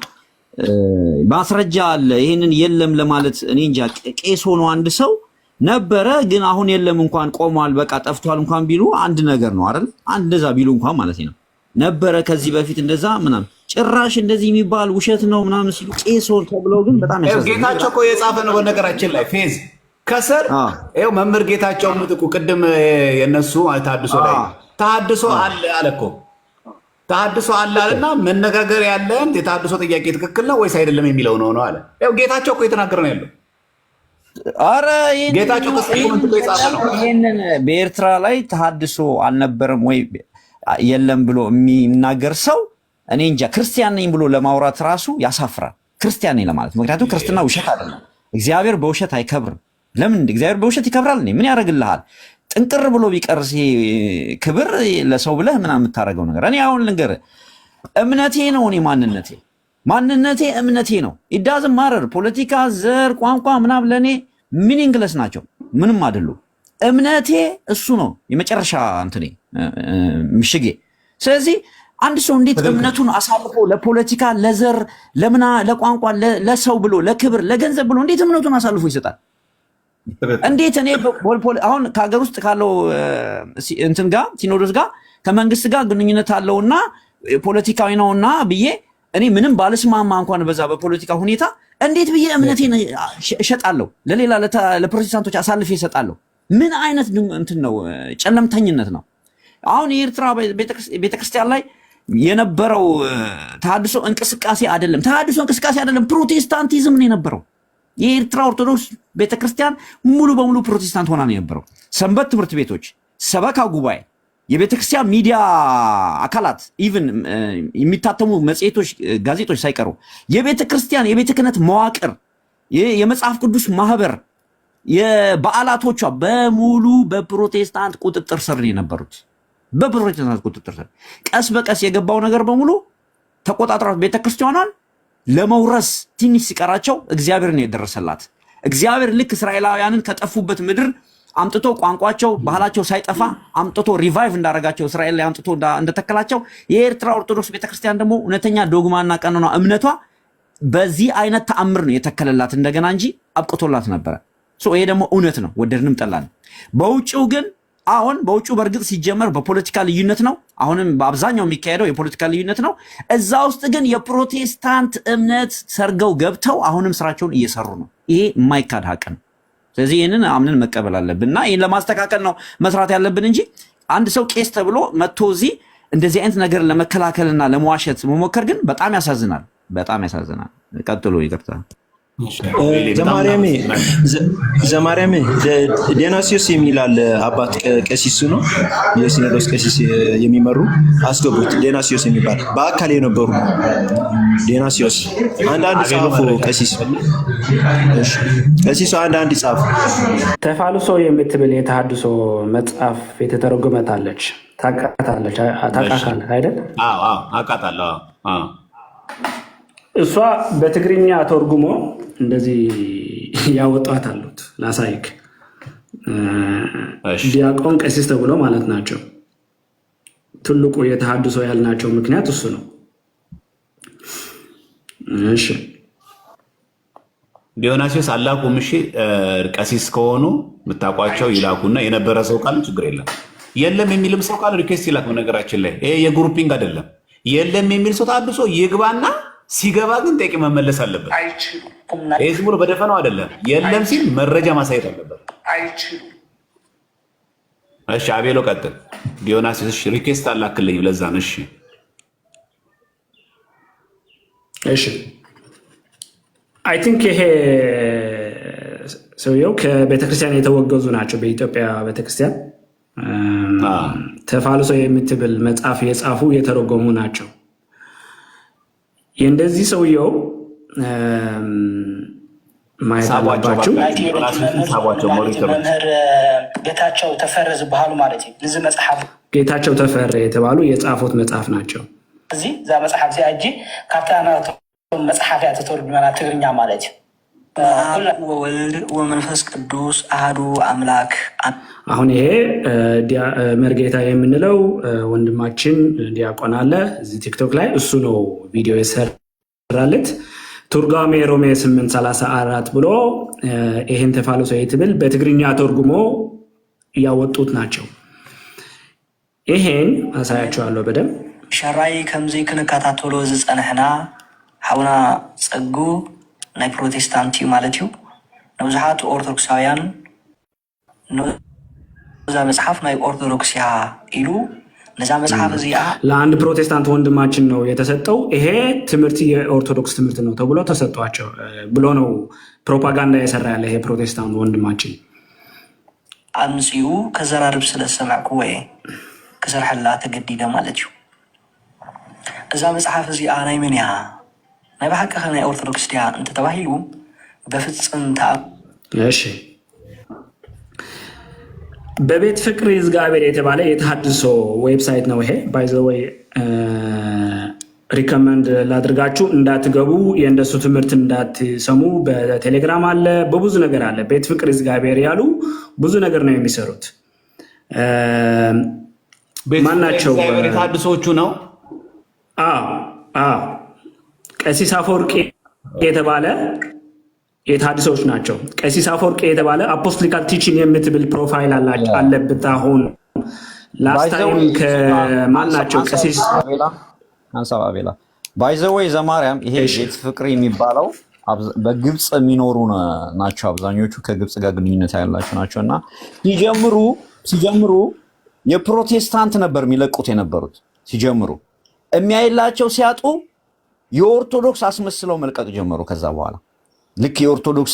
ማስረጃ አለ። ይሄንን የለም ለማለት እኔ እንጃ። ቄስ ሆኖ አንድ ሰው ነበረ ግን አሁን የለም እንኳን ቆሟል፣ በቃ ጠፍቷል እንኳን ቢሉ አንድ ነገር ነው አይደል? አንድ እንደዛ ቢሉ እንኳን ማለት ነው ነበረ ከዚህ በፊት እንደዛ ምናምን ጭራሽ እንደዚህ የሚባል ውሸት ነው ምናምን ሲሉ ቄሶር ተብለው ግን በጣም ያሳዝናል። ጌታቸው እኮ የጻፈ ነው በነገራችን ላይ ፌዝ ከስር ይኸው መምህር ጌታቸው ምትኩ ቅድም የነሱ ተሐድሶ ላይ ተሐድሶ አለ አለ እኮ ተሐድሶ አለ አለና መነጋገር ያለን የተሐድሶ ጥያቄ ትክክል ነው ወይስ አይደለም የሚለው ነው አለ። ይኸው ጌታቸው እኮ የተናገረ ነው ያለው። አረ ጌታቸው ከስኮመንት ላይ ጻፈ ነው ይሄንን በኤርትራ ላይ ተሐድሶ አልነበረም ወይ የለም ብሎ የሚናገር ሰው እኔ እንጃ ክርስቲያን ነኝ ብሎ ለማውራት ራሱ ያሳፍራል። ክርስቲያን ነኝ ለማለት ምክንያቱም ክርስትና ውሸት አይደለም። እግዚአብሔር በውሸት አይከብርም። ለምን እግዚአብሔር በውሸት ይከብራል? ምን ያደርግልሃል? ጥንቅር ብሎ ቢቀርስ ክብር ለሰው ብለህ ምናምን የምታደርገው ነገር እኔ አሁን ልንገርህ፣ እምነቴ ነው። እኔ ማንነቴ እምነቴ ነው። ኢዳዝም ማረር ፖለቲካ፣ ዘር፣ ቋንቋ ምናምን ለእኔ ሚኒንግለስ ናቸው፣ ምንም አይደሉም። እምነቴ እሱ ነው የመጨረሻ እንትኔ ምሽጌ። ስለዚህ አንድ ሰው እንዴት እምነቱን አሳልፎ ለፖለቲካ፣ ለዘር፣ ለምና፣ ለቋንቋ፣ ለሰው ብሎ ለክብር፣ ለገንዘብ ብሎ እንዴት እምነቱን አሳልፎ ይሰጣል? እንዴት እኔ አሁን ከሀገር ውስጥ ካለው እንትን ጋር ሲኖዶስ ጋር ከመንግስት ጋር ግንኙነት አለውና ፖለቲካዊ ነውና ብዬ እኔ ምንም ባለስማማ እንኳን በዛ በፖለቲካ ሁኔታ እንዴት ብዬ እምነቴን እሸጣለሁ? ለሌላ ለፕሮቴስታንቶች አሳልፌ እሰጣለሁ? ምን አይነት እንትን ነው? ጨለምተኝነት ነው። አሁን የኤርትራ ቤተክርስቲያን ላይ የነበረው ተሐድሶ እንቅስቃሴ አይደለም፣ ፕሮቴስታንቲዝም ነው የነበረው። የኤርትራ ኦርቶዶክስ ቤተክርስቲያን ሙሉ በሙሉ ፕሮቴስታንት ሆና ነው የነበረው። ሰንበት ትምህርት ቤቶች፣ ሰበካ ጉባኤ፣ የቤተክርስቲያን ሚዲያ አካላት፣ ኢቭን የሚታተሙ መጽሔቶች፣ ጋዜጦች ሳይቀሩ የቤተክርስቲያን የቤተ ክህነት መዋቅር፣ የመጽሐፍ ቅዱስ ማህበር፣ የበዓላቶቿ በሙሉ በፕሮቴስታንት ቁጥጥር ስር ነው የነበሩት። በፕሮቴስታንት ቁጥጥር ስር ቀስ በቀስ የገባው ነገር በሙሉ ተቆጣጥሯት ቤተክርስቲያኗን ለመውረስ ትንሽ ሲቀራቸው እግዚአብሔር ነው የደረሰላት። እግዚአብሔር ልክ እስራኤላውያንን ከጠፉበት ምድር አምጥቶ ቋንቋቸው፣ ባህላቸው ሳይጠፋ አምጥቶ ሪቫይቭ እንዳደረጋቸው እስራኤል ላይ አምጥቶ እንደተከላቸው የኤርትራ ኦርቶዶክስ ቤተክርስቲያን ደግሞ እውነተኛ ዶግማና ቀኖና እምነቷ በዚህ አይነት ተአምር ነው የተከለላት እንደገና እንጂ አብቅቶላት ነበረ። ይሄ ደግሞ እውነት ነው፣ ወደድንም ጠላን። በውጭው ግን አሁን በውጭው በእርግጥ ሲጀመር በፖለቲካ ልዩነት ነው። አሁንም በአብዛኛው የሚካሄደው የፖለቲካ ልዩነት ነው። እዛ ውስጥ ግን የፕሮቴስታንት እምነት ሰርገው ገብተው አሁንም ስራቸውን እየሰሩ ነው። ይሄ የማይካድ ሀቅ ነው። ስለዚህ ይህንን አምነን መቀበል አለብን እና ይህን ለማስተካከል ነው መስራት ያለብን እንጂ አንድ ሰው ቄስ ተብሎ መጥቶ እዚህ እንደዚህ አይነት ነገር ለመከላከልና ለመዋሸት መሞከር ግን በጣም ያሳዝናል። ቀጥሎ ይቅርታ ዘማርያሜ ዴናሲዮስ የሚላል አባት ቀሲሱ ነው፣ የሲኖዶስ ቀሲስ የሚመሩ አስገቡት። ዴናሲዮስ የሚባል በአካል የነበሩ ዴናሲዮስ አንዳንድ ጻፉ። ቀሲሱ አንዳንድ ጻፉ። ተፋልሶ የምትብል የተሐድሶ መጽሐፍ የተተረጎመታለች ታውቃታለች አይደል? አውቃታለሁ። እሷ በትግርኛ ተርጉሞ እንደዚህ ያወጣት አሉት። ላሳይክ። ዲያቆን ቀሲስ ተብሎ ማለት ናቸው። ትልቁ የተሐድሶ ያልናቸው ምክንያት እሱ ነው። እሺ ዲዮናሲዮስ አላኩም። እሺ ቀሲስ ከሆኑ የምታውቋቸው ይላኩና የነበረ ሰው ካለ ችግር የለም የሚልም ሰው ካለ ሪኩዌስት ይላክ። በነገራችን ላይ ይሄ የግሩፒንግ አይደለም። የለም የሚል ሰው ተሐድሶ ይግባና ሲገባ ግን ጠቂ መመለስ አለበት። ይህ ዝም ብሎ በደፈናው አይደለም። የለም ሲል መረጃ ማሳየት አለበት። እሺ አቤሎ ቀጥል። ዲዮናሲስ ሪኩዌስት አላክልኝ ለዛ ነው። እሺ አይ ቲንክ ይሄ ሰውየው ከቤተክርስቲያን የተወገዙ ናቸው። በኢትዮጵያ ቤተክርስቲያን ተፋልሶ የምትብል መጽሐፍ የጻፉ የተረጎሙ ናቸው። የእንደዚህ ሰውየው ማየት አለባችሁ። ጌታቸው ተፈረ ዝበሃሉ ማለት እዩ። እዚ መፅሓፍ ጌታቸው ተፈረ የተባሉ የጻፉት መጽሐፍ ናቸው። እዚ እዛ መፅሓፍ እዚኣ እጂ ካብታ ናቶም መፅሓፍ እያ ተተርጉመና ትግርኛ ማለት እዩ። ወወልድ ወመንፈስ ቅዱስ አሐዱ አምላክ። አሁን ይሄ መርጌታ የምንለው ወንድማችን ዲያቆን አለ እዚህ ቲክቶክ ላይ፣ እሱ ነው ቪዲዮ የሰራለት። ቱርጓሜ ሮሜ 8:34 ብሎ ይሄን ተፋልሶ ይትብል በትግርኛ ተርጉሞ ያወጡት ናቸው። ይሄን አሳያቸዋለሁ በደንብ ሸራይ ከምዚ ክንከታተሎ ዝጸንሕና ሓውና ጸጉ ናይ ፕሮቴስታንት እዩ ማለት እዩ። ነብዛሓት ኦርቶዶክሳውያን ነዛ መጽሐፍ ናይ ኦርቶዶክስ ያ ኢሉ ነዛ መጽሐፍ እዚኣ ለአንድ ፕሮቴስታንት ወንድማችን ነው የተሰጠው። ይሄ ትምህርት የኦርቶዶክስ ትምህርት ነው ተብሎ ተሰጥቷቸው ብሎ ነው ፕሮፓጋንዳ የሰራ ያለ ይሄ ፕሮቴስታንት ወንድማችን አምጽኡ ከዘራርብ ስለሰማዕኩ ወይ ክሰርሐላ ተገዲደ ማለት እዩ። እዛ መጽሐፍ እዚኣ ናይ ምን እያ ናይ ባሕቂ ናይ ኦርቶዶክስ ዲያ እንተተባሂሉ በፍጽም እሺ በቤት ፍቅር ይዝጋቤር የተባለ የተሐድሶ ዌብሳይት ነው ይሄ። ባይ ዘ ወይ ሪከመንድ ላድርጋችሁ እንዳትገቡ፣ የእንደሱ ትምህርት እንዳትሰሙ። በቴሌግራም አለ፣ በብዙ ነገር አለ። ቤት ፍቅር ይዝጋቤር ያሉ ብዙ ነገር ነው የሚሰሩት። ማናቸው የተሐድሶቹ ነው? ቀሲስ አፈወርቂ የተባለ የተሐድሶች ናቸው። ቀሲስ አፈወርቂ የተባለ አፖስቶሊካል ቲቺንግ የምትብል ፕሮፋይል አለበት። አሁን ላስታይም ከማናቸው ቀሲስ አንሳብ አቤላ ባይዘወይ ዘማርያም ይሄ ቤት ፍቅር የሚባለው በግብጽ የሚኖሩ ናቸው። አብዛኞቹ ከግብጽ ጋር ግንኙነት ያላቸው ናቸው እና ሲጀምሩ የፕሮቴስታንት ነበር የሚለቁት የነበሩት። ሲጀምሩ የሚያይላቸው ሲያጡ የኦርቶዶክስ አስመስለው መልቀቅ ጀመሩ። ከዛ በኋላ ልክ የኦርቶዶክስ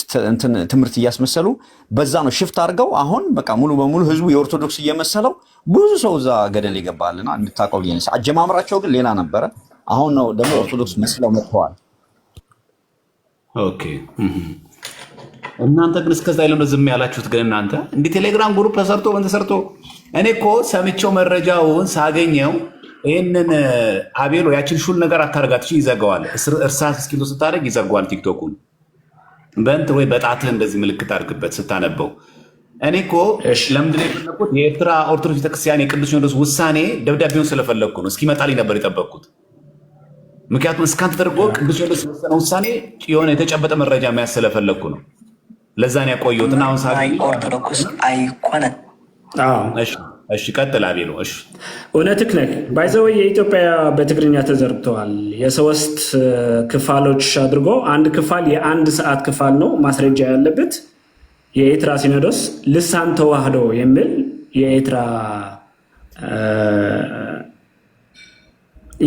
ትምህርት እያስመሰሉ በዛ ነው ሽፍት አድርገው አሁን በቃ ሙሉ በሙሉ ህዝቡ የኦርቶዶክስ እየመሰለው ብዙ ሰው እዛ ገደል ይገባልና እንድታውቀው ይነሳ። አጀማምራቸው ግን ሌላ ነበረ። አሁን ነው ደግሞ ኦርቶዶክስ መስለው መጥተዋል። ኦኬ እናንተ ግን እስከዛ ይለው ዝም ያላችሁት ግን እናንተ እንዲህ ቴሌግራም ግሩፕ ተሰርቶ ምን ተሰርቶ እኔ እኮ ሰምቼው መረጃውን ሳገኘው ይህንን አቤሎ ያችን ሹል ነገር አታርጋት ይዘጋዋል። እርሳስ እስኪ ስታደርግ ይዘጋዋል ቲክቶኩን በእንት ወይ በጣትህ እንደዚህ ምልክት አድርግበት ስታነበው። እኔ እኮ ለምንድን ነው የፈለኩት የኤርትራ ኦርቶዶክስ ቤተክርስቲያን የቅዱስ ሲኖዶስ ውሳኔ ደብዳቤውን ስለፈለግኩ ነው። እስኪመጣልኝ ነበር የጠበቅኩት። ምክንያቱም እስካን ተደርጎ ቅዱስ ሲኖዶስ የወሰነ ውሳኔ የሆነ የተጨበጠ መረጃ መያዝ ስለፈለግኩ ነው። ለዛን ያቆየሁትና አሁን ሳገኝ ኦርቶዶክስ አይኮነን። እሺ ቀጥል አቤሎ። እሺ እውነትህ ነህ። ባይዘው የኢትዮጵያ በትግርኛ ተዘርግተዋል። የሶስት ክፋሎች አድርጎ አንድ ክፋል የአንድ ሰዓት ክፋል ነው ማስረጃ ያለበት። የኤርትራ ሲኖዶስ ልሳን ተዋህዶ የሚል የኤርትራ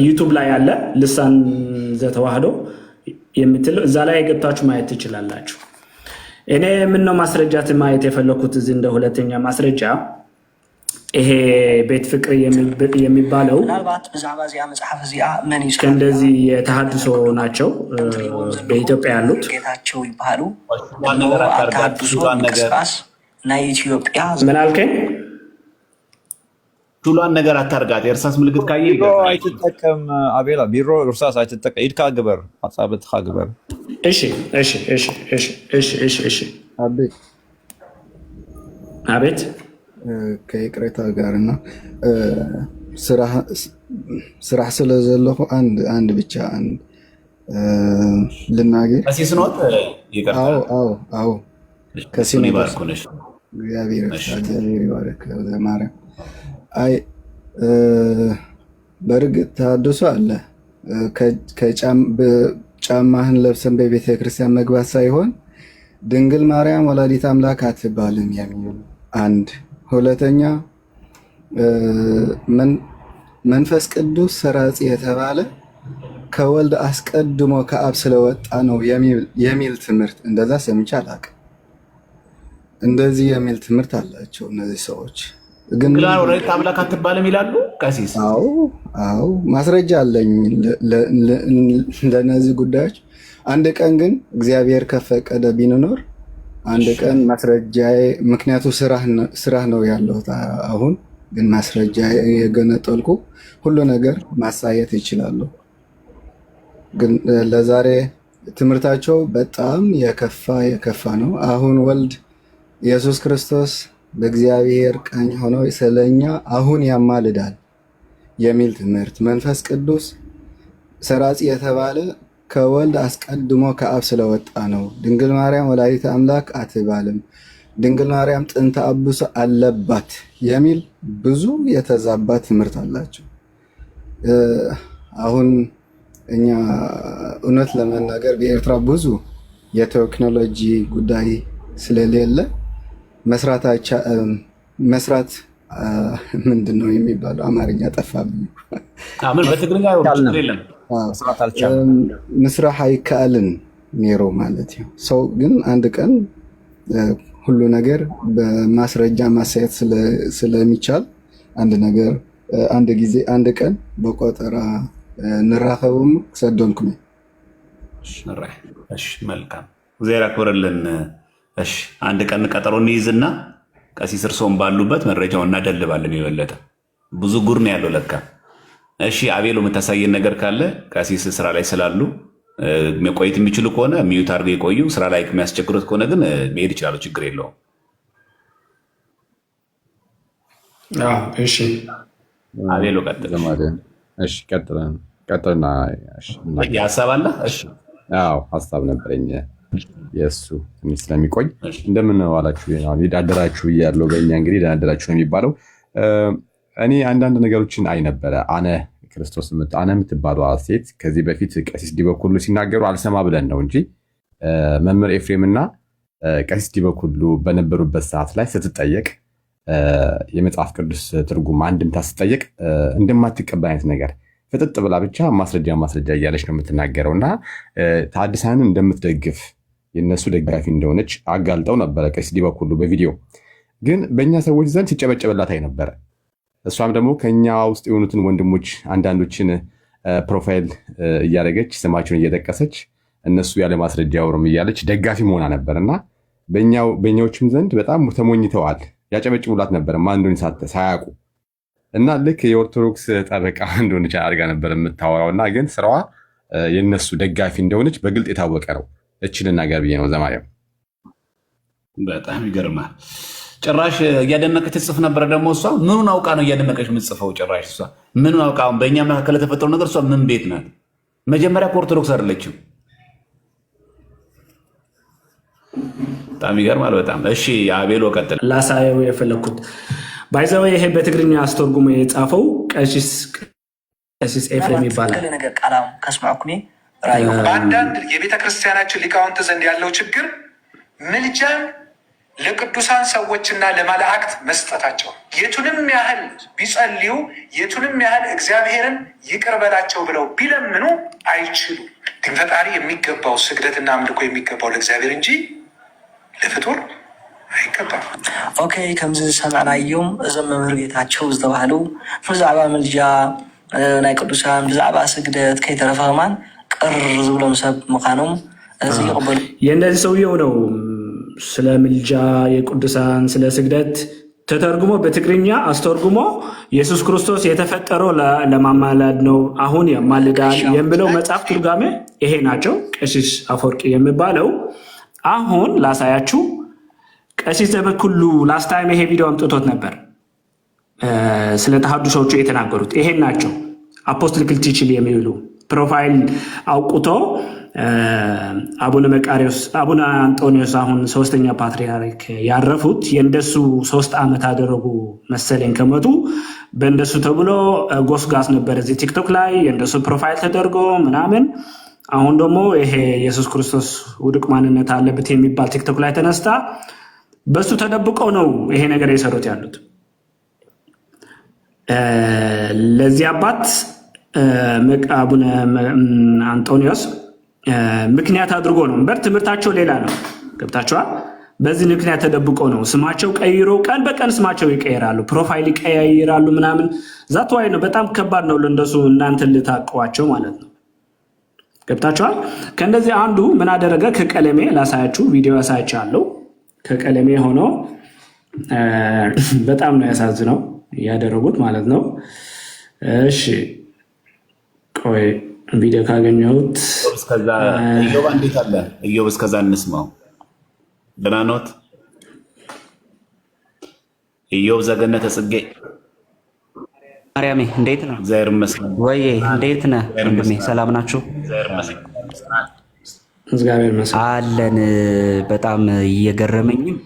ዩቱብ ላይ ያለ ልሳን ዘተዋህዶ የምትለው እዛ ላይ ገብታችሁ ማየት ትችላላችሁ። እኔ ምነው ማስረጃት ማየት የፈለኩት እዚህ እንደ ሁለተኛ ማስረጃ ይሄ ቤት ፍቅር የሚባለው ምናልባት ብዛዕባ እዚኣ መጽሐፍ እዚኣ መን እዩ እንደዚህ የተሐድሶ ናቸው በኢትዮጵያ ያሉት ጌታቸው ይባሉ ተሐድሶ እንቅስቃስ ናይ ኢትዮጵያ ምን አልከኝ? ቱሏን ነገር አታርጋት። የእርሳስ ምልክት ካየ አይትጠቀም አቤላ ቢሮ እርሳስ አይትጠቀም። ኢድካ ግበር አጻብትካ ግበር። እሺ አቤት ከይቅሬታ ጋርና ስራህ ስለዘለኹ አንድ ብቻ ልናገር። ከሲስኖት ይቀርታ። አዎ ከሲኖት ባርኩነሽ እግዚአብሔር ይባርክ ማርያም። አይ በእርግጥ ተሐድሶ አለ። ጫማህን ለብሰን በቤተ ክርስቲያን መግባት ሳይሆን ድንግል ማርያም ወላዲት አምላክ አትባልም የሚሉ አንድ። ሁለተኛ መንፈስ ቅዱስ ሰራጺ የተባለ ከወልድ አስቀድሞ ከአብ ስለወጣ ነው የሚል ትምህርት እንደዛ ሰምቼ አላውቅም። እንደዚህ የሚል ትምህርት አላቸው እነዚህ ሰዎች። ግን ወላዲት አምላክ አትባልም ይላሉ ቀሲስ። አዎ ማስረጃ አለኝ ለነዚህ ጉዳዮች። አንድ ቀን ግን እግዚአብሔር ከፈቀደ ቢኖር አንድ ቀን ማስረጃ፣ ምክንያቱ ስራህ ነው ያለሁት አሁን ግን ማስረጃ የገነጠልኩ ሁሉ ነገር ማሳየት ይችላሉ። ግን ለዛሬ ትምህርታቸው በጣም የከፋ ነው። አሁን ወልድ ኢየሱስ ክርስቶስ በእግዚአብሔር ቀኝ ሆኖ ስለኛ አሁን ያማልዳል የሚል ትምህርት፣ መንፈስ ቅዱስ ሰራጺ የተባለ ከወልድ አስቀድሞ ከአብ ስለወጣ ነው። ድንግል ማርያም ወላዲተ አምላክ አትባልም፣ ድንግል ማርያም ጥንተ አብሶ አለባት የሚል ብዙ የተዛባ ትምህርት አላቸው። አሁን እኛ እውነት ለመናገር በኤርትራ ብዙ የቴክኖሎጂ ጉዳይ ስለሌለ መስራት ምንድን ነው የሚባለው? አማርኛ ጠፋብኝ። በትግርኛ ምስራህ አይከአልን ኔሮ ማለት ነው። ሰው ግን አንድ ቀን ሁሉ ነገር በማስረጃ ማሳየት ስለሚቻል አንድ ነገር አንድ ጊዜ አንድ ቀን በቆጠራ ንራኸብም ሰዶንኩም። መልካም እግዚአብሔር ያክብርልን። እሺ አንድ ቀን ቀጠሮ እንይዝና ቀሲስ እርሶም ባሉበት መረጃውን እናደልባለን። የበለጠ ብዙ ጉር ነው ያለው ለካ። እሺ አቤሎ የምታሳየን ነገር ካለ ቀሲስ ስራ ላይ ስላሉ መቆየት የሚችሉ ከሆነ ሚዩት አድርገው የቆዩ፣ ስራ ላይ የሚያስቸግሩት ከሆነ ግን መሄድ ይችላሉ። ችግር የለውም። እሺ አቤሎ ቀጥል። እሺ ቀጥልና ሀሳብ አለ? እሺ አዎ ሀሳብ ነበረኝ። የእሱ ትንሽ ስለሚቆይ እንደምን ዋላችሁ አደራችሁ እያለው በእኛ እንግዲህ አደራችሁ ነው የሚባለው። እኔ አንዳንድ ነገሮችን አይ ነበረ። አነ ክርስቶስ አነ የምትባለው ሴት ከዚህ በፊት ቀሲስ ዲበኩሉ ሲናገሩ አልሰማ ብለን ነው እንጂ መምህር ኤፍሬም እና ቀሲስ ዲበኩሉ በነበሩበት ሰዓት ላይ ስትጠየቅ የመጽሐፍ ቅዱስ ትርጉም አንድምታ ስትጠየቅ እንደማትቀበል አይነት ነገር ፍጥጥ ብላ ብቻ ማስረጃ እያለች ነው የምትናገረው እና ታድሳንን እንደምትደግፍ የነሱ ደጋፊ እንደሆነች አጋልጠው ነበረ ቀሲስ ዲበኩሉ በቪዲዮ። ግን በእኛ ሰዎች ዘንድ ሲጨበጨበላት አይ ነበረ። እሷም ደግሞ ከኛ ውስጥ የሆኑትን ወንድሞች አንዳንዶችን ፕሮፋይል እያደረገች ስማቸውን እየጠቀሰች እነሱ ያለ ማስረጃ አውሩም እያለች ደጋፊ መሆና ነበር እና በእኛዎችም ዘንድ በጣም ተሞኝተዋል። ያጨበጭቡላት ነበር ማን እንደሆነ ሳያውቁ እና ልክ የኦርቶዶክስ ጠበቃ እንደሆነች አድርጋ ነበር የምታወራው እና ግን ስራዋ የነሱ ደጋፊ እንደሆነች በግልጥ የታወቀ ነው። እችን ልናገር ብዬ ነው። ዘማሪያም በጣም ይገርማል። ጭራሽ እያደነቀች ትጽፍ ነበረ። ደግሞ እሷ ምኑን አውቃ ነው እያደነቀች የምትጽፈው? ጭራሽ እሷ ምኑን አውቃ? በእኛ መካከል የተፈጠረው ነገር እሷ ምን ቤት ናት? መጀመሪያ ከኦርቶዶክስ አይደለችም። በጣም ይገርማል። በጣም እሺ። አቤሎ ቀጥል። ላሳየው የፈለኩት ባይዘው ይሄ በትግርኛ አስተርጉሞ የጻፈው ቀሲስ ኤፍሬም ይባላል። ነገር ቃላም ከስማኩኒ ራዩ በአንዳንድ የቤተ ክርስቲያናችን ሊቃውንት ዘንድ ያለው ችግር ምልጃን ለቅዱሳን ሰዎችና ለመላእክት መስጠታቸው፣ የቱንም ያህል ቢጸልዩ የቱንም ያህል እግዚአብሔርን ይቅር በላቸው ብለው ቢለምኑ አይችሉም። ግን ፈጣሪ የሚገባው ስግደትና አምልኮ የሚገባው ለእግዚአብሔር እንጂ ለፍጡር አይገባም። ኦኬ ከምዚ ሰማዕናዮም እዞም መምህር ጌታቸው ዝተባህሉ ብዛዕባ ምልጃ ናይ ቅዱሳን ብዛዕባ ስግደት ከይተረፈማን ቅር ዝብሎም ሰብ ምዃኖም እዚ ይቕበሉ። የእነዚህ ሰውየው ነው ስለ ምልጃ የቅዱሳን ስለ ስግደት ተተርጉሞ በትግርኛ አስተርጉሞ ኢየሱስ ክርስቶስ የተፈጠረው ለማማለድ ነው፣ አሁን ያማልዳል የሚለው መጽሐፍ ትርጓሜ ይሄ ናቸው። ቀሲስ አፈወርቂ የሚባለው አሁን ላሳያችሁ። ቀሲስ ዘበኩሉ ላስት ታይም ይሄ ቪዲዮ አምጥቶት ነበር። ስለ ተሐድሶቹ የተናገሩት ይሄን ናቸው። አፖስቶሊክ ቲችል የሚሉ ፕሮፋይል አውቁቶ አቡነ መቃሪዎስ አቡነ አንጦኒዎስ አሁን ሶስተኛ ፓትሪያርክ ያረፉት የእንደሱ 3 ዓመት አደረጉ መሰለኝ ከመጡ በእንደሱ ተብሎ ጎስጋስ ነበር እዚህ ቲክቶክ ላይ የእንደሱ ፕሮፋይል ተደርጎ ምናምን። አሁን ደግሞ ይሄ ኢየሱስ ክርስቶስ ውድቅ ማንነት አለበት የሚባል ቲክቶክ ላይ ተነስታ በሱ ተደብቀው ነው ይሄ ነገር የሰሩት ያሉት። ለዚህ አባት አቡነ አንጦኒዎስ ምክንያት አድርጎ ነው በር ትምህርታቸው ሌላ ነው። ገብታችኋል? በዚህ ምክንያት ተደብቆ ነው ስማቸው ቀይሮ ቀን በቀን ስማቸው ይቀይራሉ፣ ፕሮፋይል ይቀያይራሉ ምናምን። ዛት ዋይ ነው በጣም ከባድ ነው ለእንደሱ እናንተ ልታቀዋቸው ማለት ነው። ገብታችኋል? ከእንደዚህ አንዱ ምን አደረገ? ከቀለሜ ላሳያችሁ ቪዲዮ ያሳያችኋለሁ። ከቀለሜ ሆኖ በጣም ነው ያሳዝነው ያደረጉት ማለት ነው። እሺ ቆይ ቪዲዮ ካገኘሁት ኢዮብ እንዴት አለ? ኢዮብ እስከዛ እንስማው። ደህና ኖት? ኢዮብ ዘገነተ ጽጌ ማርያሜ እንዴት ነው? እግዚአብሔር ይመስገን። ወይ እንዴት ነህ ወንድሜ? ሰላም ናችሁ? እግዚአብሔር ይመስገን አለን። በጣም እየገረመኝም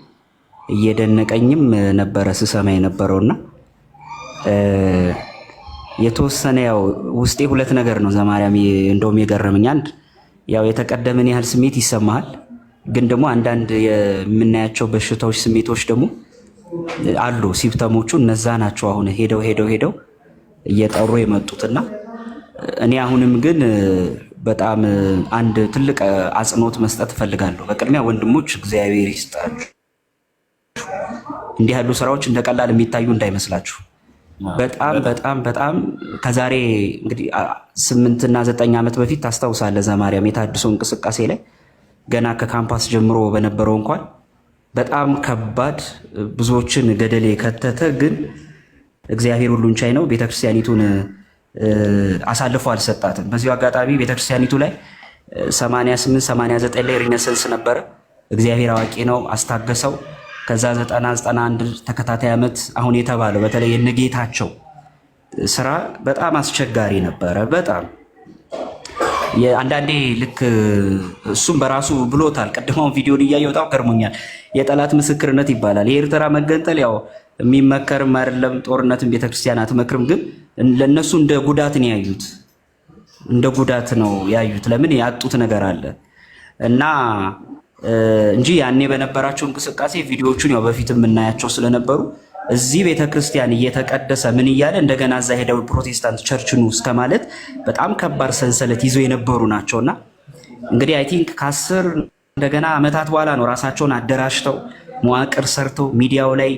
እየደነቀኝም ነበረ ስሰማ የነበረውና የተወሰነ ያው ውስጤ ሁለት ነገር ነው ዘማርያም እንደውም የገረመኝ አንድ ያው የተቀደመን ያህል ስሜት ይሰማሃል፣ ግን ደግሞ አንዳንድ የምናያቸው በሽታዎች ስሜቶች ደግሞ አሉ። ሲምፕተሞቹ እነዛ ናቸው አሁን ሄደው እየጠሩ የመጡትና እኔ አሁንም ግን በጣም አንድ ትልቅ አጽንኦት መስጠት እፈልጋለሁ። በቅድሚያ ወንድሞች እግዚአብሔር ይስጣችሁ። እንዲህ ያሉ ስራዎች እንደቀላል የሚታዩ እንዳይመስላችሁ። በጣም ከዛሬ እንግዲህ 8 እና 9 ዓመት በፊት ታስታውሳለህ ዘማርያም የታድሶ እንቅስቃሴ ላይ ገና ከካምፓስ ጀምሮ በነበረው እንኳን በጣም ከባድ ብዙዎችን ገደል የከተተ ግን እግዚአብሔር ሁሉን ቻይ ነው። ቤተክርስቲያኒቱን አሳልፎ አልሰጣትም። በዚሁ አጋጣሚ ቤተክርስቲያኒቱ ላይ 88 89 ላይ ሪነሰንስ ነበረ። እግዚአብሔር አዋቂ ነው አስታገሰው። ከዛ 91 ተከታታይ ዓመት አሁን የተባለው በተለይ የነጌታቸው ስራ በጣም አስቸጋሪ ነበረ። በጣም አንዳንዴ ልክ እሱም በራሱ ብሎታል። ቀድሞውን ቪዲዮን እያየሁ በጣም ገርሞኛል። የጠላት ምስክርነት ይባላል። የኤርትራ መገንጠል ያው የሚመከርም አይደለም፣ ጦርነትን ቤተክርስቲያን አትመክርም። ግን ለነሱ እንደ ጉዳት ነው ያዩት፣ እንደ ጉዳት ነው ያዩት። ለምን ያጡት ነገር አለ እና እንጂ ያኔ በነበራቸው እንቅስቃሴ ቪዲዮዎቹን ያው በፊት የምናያቸው ስለነበሩ እዚህ ቤተክርስቲያን እየተቀደሰ ምን እያለ እንደገና እዛ ሄደው ፕሮቴስታንት ቸርችን ውስጥ ከማለት በጣም ከባድ ሰንሰለት ይዘው የነበሩ ናቸውና እንግዲህ አይ ቲንክ ከ10 እንደገና ዓመታት በኋላ ነው ራሳቸውን አደራጅተው መዋቅር ሰርተው ሚዲያው ላይ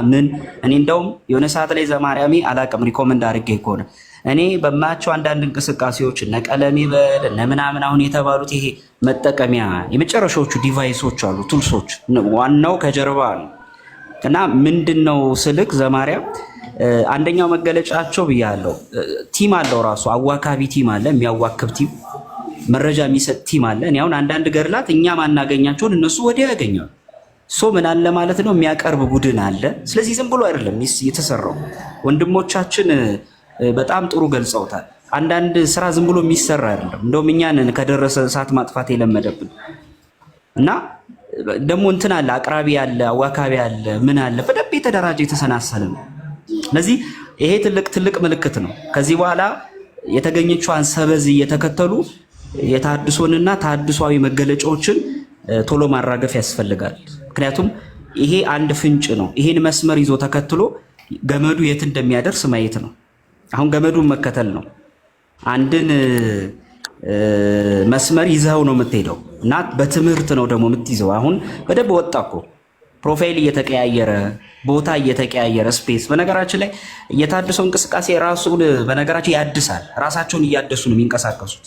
ምን እኔ እንደውም የሆነ ሰዓት ላይ ዘማርያሚ አላቅም ሪኮመንድ አድርጌ ከሆነ እኔ በማያቸው አንዳንድ እንቅስቃሴዎች እነ ቀለሜ በል እነ ምናምን አሁን የተባሉት ይሄ መጠቀሚያ የመጨረሻዎቹ ዲቫይሶች አሉ ቱልሶች፣ ዋናው ከጀርባ ነው እና ምንድነው ስልክ ዘማርያም አንደኛው መገለጫቸው ብያለሁ። ቲም አለው ራሱ አዋካቢ ቲም አለ፣ የሚያዋክብ ቲም፣ መረጃ የሚሰጥ ቲም አለ። እኔ አሁን አንዳንድ ገርላት እኛ ማናገኛቸውን እነሱ ወዲያ ያገኛሉ። ምን አለ ማለት ነው የሚያቀርብ ቡድን አለ። ስለዚህ ዝም ብሎ አይደለም የተሰራው። ወንድሞቻችን በጣም ጥሩ ገልጸውታል። አንዳንድ ስራ ዝም ብሎ የሚሰራ አይደለም። እንደውም እኛን ከደረሰ እሳት ማጥፋት የለመደብን እና ደግሞ እንትን አለ፣ አቅራቢ አለ፣ አዋካቢ አለ፣ ምን አለ፣ በደንብ የተደራጀ የተሰናሰለ ነው። ስለዚህ ይሄ ትልቅ ምልክት ነው። ከዚህ በኋላ የተገኘችዋን ሰበዝ እየተከተሉ የታድሶንና ታድሷዊ መገለጫዎችን ቶሎ ማራገፍ ያስፈልጋል። ምክንያቱም ይሄ አንድ ፍንጭ ነው። ይሄን መስመር ይዞ ተከትሎ ገመዱ የት እንደሚያደርስ ማየት ነው። አሁን ገመዱን መከተል ነው። አንድን መስመር ይዘው ነው የምትሄደው እና በትምህርት ነው ደግሞ የምትይዘው። አሁን በደንብ ወጣ እኮ ፕሮፋይል እየተቀያየረ ቦታ እየተቀያየረ ስፔስ። በነገራችን ላይ የታድሰው እንቅስቃሴ ራሱን በነገራችን ያድሳል። ራሳቸውን እያደሱ ነው የሚንቀሳቀሱት።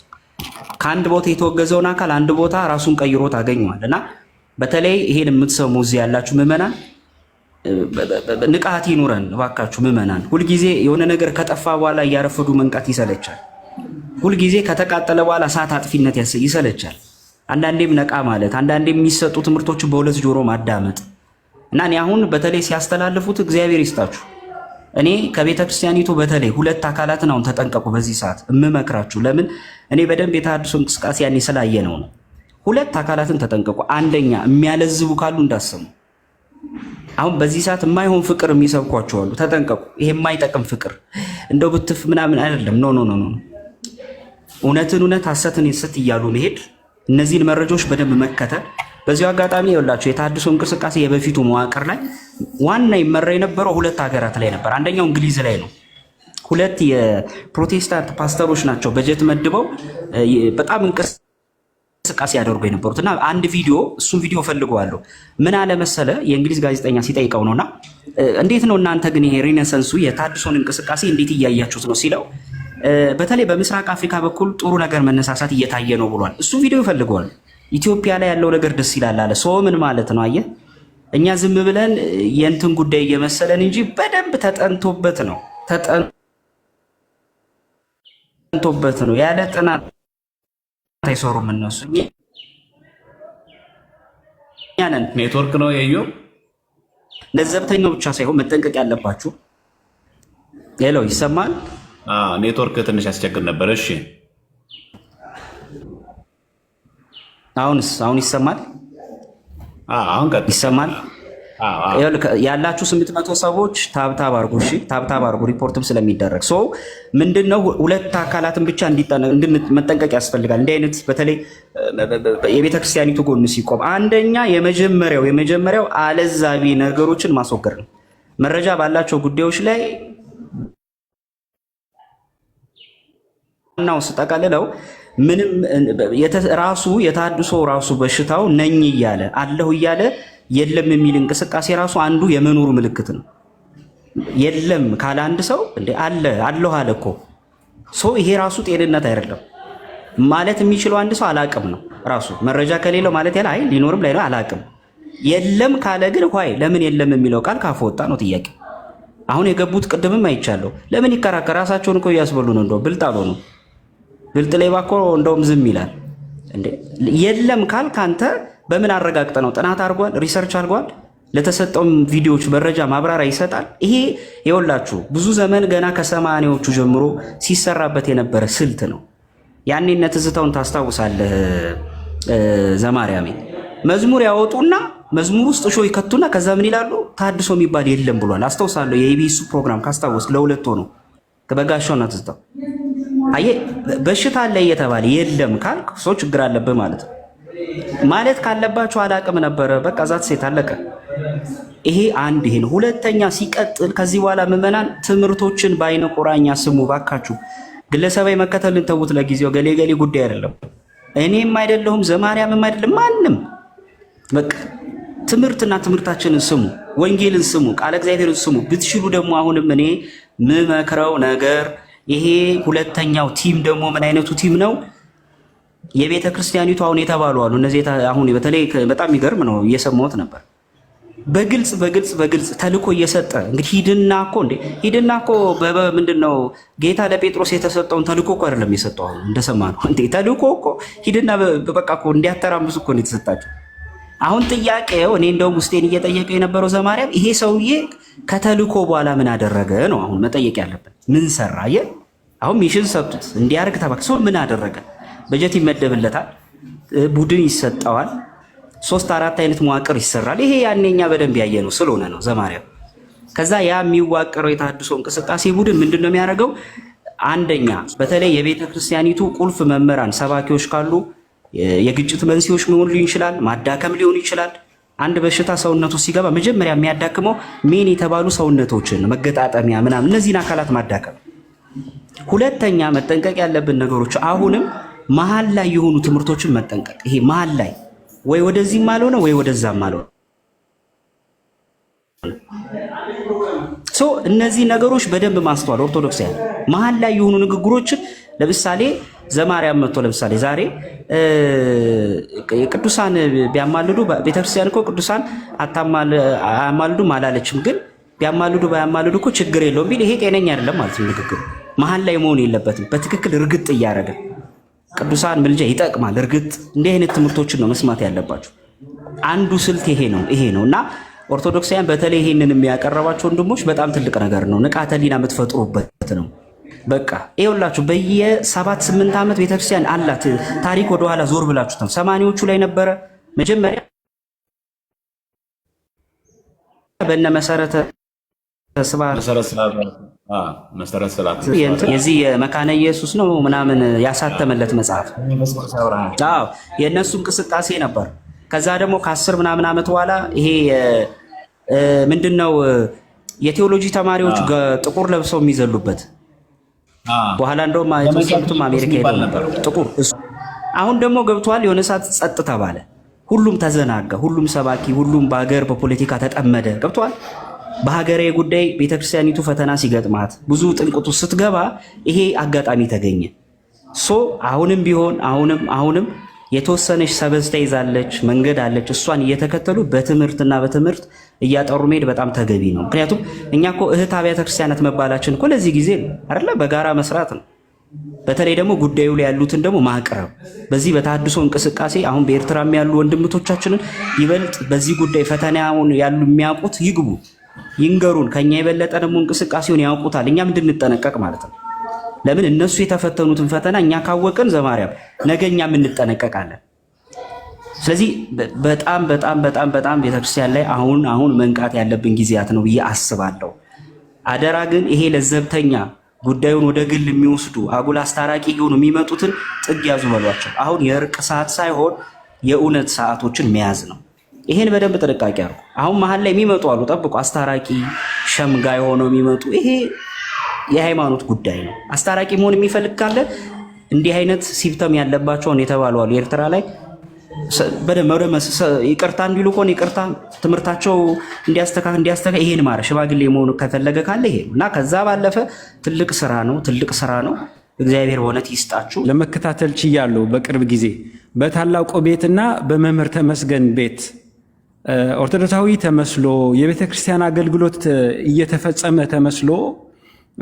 ከአንድ ቦታ የተወገዘውን አካል አንድ ቦታ ራሱን ቀይሮ ታገኘዋል። እና በተለይ ይሄን የምትሰሙ እዚህ ያላችሁ ምዕመናን ንቃት ይኑረን እባካችሁ ምዕመናን። ሁልጊዜ የሆነ ነገር ከጠፋ በኋላ እያረፈዱ መንቃት ይሰለቻል። ሁልጊዜ ከተቃጠለ በኋላ እሳት አጥፊነት ይሰለቻል። አንዳንዴም ነቃ ማለት፣ አንዳንዴም የሚሰጡ ትምህርቶችን በሁለት ጆሮ ማዳመጥ እና እኔ አሁን በተለይ ሲያስተላልፉት እግዚአብሔር ይስጣችሁ። እኔ ከቤተ ክርስቲያኒቱ በተለይ ሁለት አካላትን አሁን ተጠንቀቁ። በዚህ ሰዓት እምመክራችሁ ለምን እኔ በደንብ የታድሶ እንቅስቃሴ ያኔ ስላየ ነው። ሁለት አካላትን ተጠንቀቁ። አንደኛ የሚያለዝቡ ካሉ እንዳሰሙ። አሁን በዚህ ሰዓት የማይሆን ፍቅር የሚሰብኳቸው አሉ። ተጠንቀቁ። ይሄ የማይጠቅም ፍቅር እንደው ብትፍ ምናምን አይደለም። ኖ እውነትን እውነት ሐሰትን ሐሰት እያሉ መሄድ፣ እነዚህን መረጃዎች በደንብ መከተል። በዚሁ አጋጣሚ ይኸውላችሁ የታድሶ እንቅስቃሴ የበፊቱ መዋቅር ላይ ዋና ይመራ የነበረው ሁለት ሀገራት ላይ ነበር። አንደኛው እንግሊዝ ላይ ነው። ሁለት የፕሮቴስታንት ፓስተሮች ናቸው በጀት መድበው በጣም እንቅስቃሴ ያደርጉ የነበሩት እና አንድ ቪዲዮ እሱን ቪዲዮ ፈልገዋለሁ። ምን አለ መሰለ የእንግሊዝ ጋዜጠኛ ሲጠይቀው ነውና እንዴት ነው እናንተ ግን ይሄ ሪነሰንሱ የታድሶን እንቅስቃሴ እንዴት እያያችሁት ነው ሲለው በተለይ በምስራቅ አፍሪካ በኩል ጥሩ ነገር መነሳሳት እየታየ ነው ብሏል። እሱን ቪዲዮ ይፈልገዋል። ኢትዮጵያ ላይ ያለው ነገር ደስ ይላል አለ። ምን ማለት ነው? አየህ እኛ ዝም ብለን የእንትን ጉዳይ እየመሰለን እንጂ በደንብ ተጠንቶበት ነው። ያለ ጥናት አይሰሩም እነሱ። ያንን ኔትወርክ ነው የዩ ለዘብተኛው ብቻ ሳይሆን መጠንቀቅ ያለባችሁ። ሄሎ ይሰማል? ኔትወርክ ትንሽ ያስቸግር ነበር። እሺ አሁን ይሰማል? አሁን ይሰማል? ያላችሁ 800 ሰዎች ታብታብ አድርጉ። እሺ ታብታብ አድርጉ፣ ሪፖርትም ስለሚደረግ ምንድነው ሁለት አካላትን ብቻ መጠንቀቅ ያስፈልጋል። እንዲህ አይነት በተለይ የቤተ ክርስቲያኒቱ ጎን ሲቆም አንደኛ የመጀመሪያው አለዛቢ ነገሮችን ማስወገድ ነው። መረጃ ባላቸው ጉዳዮች ላይ ናው ስጠቀልለው ምንም ራሱ የተሐድሶ ራሱ በሽታው ነኝ እያለ አለሁ እያለ የለም የሚል እንቅስቃሴ ራሱ አንዱ የመኖሩ ምልክት ነው። የለም ካለ አንድ ሰው እንደ አለሁ አለ እኮ ይሄ ራሱ ጤንነት አይደለም። ማለት የሚችለው አንድ ሰው አላቅም ነው ራሱ መረጃ ከሌለው ማለት ያለ ሊኖርም ላይ ነው አላቅም። የለም ካለ ግን ለምን የለም የሚለው ቃል ካፍ ወጣ ነው ጥያቄ። አሁን የገቡት ቅድምም አይቻለሁ። ለምን ይከራከር? ራሳቸውን እኮ እያስበሉ ነው። እንደው ብልጥ አልሆኑ። ብልጥ ላይ ባኮ እንደውም ዝም ይላል እንዴ። የለም ካል ካንተ በምን አረጋግጠ ነው? ጥናት አድርጓል? ሪሰርች አድርጓል? ለተሰጠውም ቪዲዮዎች መረጃ ማብራሪያ ይሰጣል? ይሄ የወላችሁ ብዙ ዘመን ገና ከ80ዎቹ ጀምሮ ሲሰራበት የነበረ ስልት ነው። ያኔ ትዝታውን ታስታውሳለህ? ዘማርያሜ መዝሙር ያወጡና መዝሙር ውስጥ እሾህ ይከቱና ከዛ ምን ይላሉ? ተሐድሶ የሚባል የለም ብሏል። አስታውሳለሁ። የኢቢኤሱ ፕሮግራም ካስታወስ ለሁለት ሆኖ በጋሻውና ትዝታው በሽታ አለ እየተባለ የለም ካልክ ችግር አለብህ ማለት ነው። ማለት ካለባቸው አላቅም ነበረ። በቃ ዛት ሴት አለቀ። ይሄ አንድ ይሄ ነው። ሁለተኛ ሲቀጥል ከዚህ በኋላ ምዕመናን ትምህርቶችን በአይነ ቁራኛ ስሙ ባካችሁ። ግለሰባዊ መከተልን ተውት። ለጊዜው ገሌ ጉዳይ አይደለም። እኔም አይደለሁም ዘማርያምም አይደለም ማንም። በቃ ትምህርትና ትምህርታችንን ስሙ፣ ወንጌልን ስሙ፣ ቃለ እግዚአብሔርን ስሙ። ብትችሉ ደግሞ አሁንም እኔ ምመክረው ነገር ይሄ ሁለተኛው ቲም ደግሞ ምን አይነቱ ቲም ነው? የቤተ ክርስቲያኒቱ አሁን የተባሉ አሉ። እነዚህ አሁን በተለይ በጣም የሚገርም ነው፣ እየሰማሁት ነበር። በግልጽ ተልኮ እየሰጠ እንግዲህ ሂድና እኮ ምንድነው ጌታ ለጴጥሮስ የተሰጠውን ተልኮ እኮ አይደለም የሰጠው። አሁን እንደሰማነው ተልኮ እኮ ሂድና በቃ እኮ እንዲያተራምሱ እኮ ነው የተሰጣቸው። አሁን ጥያቄው እኔ እንደውም ውስጤን እየጠየቀ የነበረው ዘማርያም ይሄ ሰውዬ ከተልኮ በኋላ ምን አደረገ ነው አሁን መጠየቅ ያለብን። ምን ሰራ? አሁን ሚሽን ሰጡት እንዲያርግ ተባክሶ ምን አደረገ? በጀት ይመደብለታል፣ ቡድን ይሰጠዋል፣ 3-4 አይነት መዋቅር ይሰራል። ይሄ ያኔኛ በደንብ ያየ ነው ስለሆነ ነው ዘማርያም። ከዛ ያ የሚዋቀረው የተሐድሶ እንቅስቃሴ ቡድን ምንድነው የሚያደርገው? አንደኛ በተለይ የቤተ ክርስቲያኒቱ ቁልፍ መምህራን ሰባኪዎች ካሉ የግጭት መንስኤዎች ሊሆን ይችላል፣ ማዳከም ሊሆን ይችላል። አንድ በሽታ ሰውነቱ ሲገባ መጀመሪያ የሚያዳክመው ሜን የተባሉ ሰውነቶችን መገጣጠሚያ ምናምን እነዚህን አካላት ማዳከም። ሁለተኛ መጠንቀቅ ያለብን ነገሮች አሁንም መሀል ላይ የሆኑ ትምህርቶችን መጠንቀቅ። ይሄ መሀል ላይ ወይ ወደዚህም አልሆነ ወይ ወደዛም አልሆነ እነዚህ ነገሮች በደንብ ማስተዋል። ኦርቶዶክሳውያን መሀል ላይ የሆኑ ንግግሮችን ለምሳሌ ዘማርያም መጥቶ ለምሳሌ ዛሬ ቅዱሳን ቢያማልዱ ቤተክርስቲያን እኮ ቅዱሳን አያማልዱም አላለችም። ግን ቢያማልዱ ባያማልዱ እኮ ችግር የለውም ቢል ይሄ ጤነኛ አይደለም ማለት ነው። ንግግሩ መሀል ላይ መሆን የለበትም። በትክክል እርግጥ እያደረገ ቅዱሳን ምልጃ ይጠቅማል። እርግጥ እንዲህ አይነት ትምህርቶችን ነው መስማት ያለባቸው። አንዱ ስልት ይሄ ነው እና ኦርቶዶክሳውያን በተለይ ይሄንን የሚያቀርባቸው ወንድሞች በጣም ትልቅ ነገር ነው። ንቃተ ህሊና የምትፈጥሩበት ነው። በቃ ይኸውላችሁ በየ7-8 ዓመት ቤተክርስቲያን አላት። ታሪክ ወደኋላ ዞር ብላችሁ ነው 80ዎቹ ላይ ነበረ መጀመሪያ በእነ መሰረተ የዚህ የመካነ ኢየሱስ ነው ምናምን ያሳተመለት መጽሐፍ የእነሱ እንቅስቃሴ ነበር። ከዛ ደግሞ ከ10 ምናምን ዓመት በኋላ ይሄ ምንድነው የቴዎሎጂ ተማሪዎች ጥቁር ለብሰው የሚዘሉበት በኋላ እንደውም የተወሰኑትም አሜሪካ ሄደው ነበር ጥቁር እሱ። አሁን ደግሞ ገብቷል። የሆነ ሰዓት ጸጥ ተባለ። ሁሉም ተዘናጋ። ሁሉም ሰባኪ፣ ሁሉም በሀገር በፖለቲካ ተጠመደ። ገብቷል። በሀገራዊ ጉዳይ ቤተክርስቲያኒቱ ፈተና ሲገጥማት ብዙ ጥንቅጡ ስትገባ ይሄ አጋጣሚ ተገኘ። አሁንም ቢሆን አሁንም የተወሰነች ሰበዝ ተይዛለች፣ መንገድ አለች። እሷን እየተከተሉ በትምህርትና በትምህርት እያጠሩ መሄድ በጣም ተገቢ ነው። ምክንያቱም እኛ እኮ እህት አብያተ ክርስቲያናት መባላችን እኮ ለዚህ ጊዜ ነው አይደለ? በጋራ መስራት ነው። በተለይ ደግሞ ጉዳዩ ላይ ያሉትን ደግሞ ማቅረብ። በዚህ በተሐድሶ እንቅስቃሴ አሁን በኤርትራም ያሉ ወንድምቶቻችንን ይበልጥ በዚህ ጉዳይ ፈተናውን ያሉ የሚያውቁት ይግቡ፣ ይንገሩን። ከኛ የበለጠ ደግሞ እንቅስቃሴውን ያውቁታል። እኛም እንድንጠነቀቅ ማለት ነው። ለምን እነሱ የተፈተኑትን ፈተና እኛ ካወቅን ዘማርያም ነገ እኛም እንጠነቀቃለን። ስለዚህ በጣም በጣም በጣም በጣም ቤተክርስቲያን ላይ አሁን መንቃት ያለብን ጊዜያት ነው ብዬ አስባለሁ። አደራ ግን ይሄ ለዘብተኛ ጉዳዩን ወደ ግል የሚወስዱ አጉል አስታራቂ የሆኑ የሚመጡትን ጥግ ያዙ በሏቸው። አሁን የእርቅ ሰዓት ሳይሆን የእውነት ሰዓቶችን መያዝ ነው። ይሄን በደንብ ጥንቃቄ አድርጉ። አሁን መሀል ላይ የሚመጡ አሉ፣ ጠብቁ። አስታራቂ ሸምጋይ ሆነው የሚመጡ ይሄ የሃይማኖት ጉዳይ ነው። አስታራቂ መሆን የሚፈልግ ካለ እንዲህ አይነት ሲምፕተም ያለባቸውን የተባሉ አሉ ኤርትራ ላይ በደንብ ይቅርታ እንዲሉ ከሆነ ይቅርታ ትምህርታቸው እንዲያስተካክል ይሄን ማረ ሽማግሌ መሆኑ ከፈለገ ካለ ይሄ እና ከዛ ባለፈ ትልቅ ስራ ነው። እግዚአብሔር በእውነት ይስጣችሁ። ለመከታተል ችያለሁ። በቅርብ ጊዜ በታላቁ ቤትና በመምህር ተመስገን ቤት ኦርቶዶክሳዊ ተመስሎ የቤተ ክርስቲያን አገልግሎት እየተፈጸመ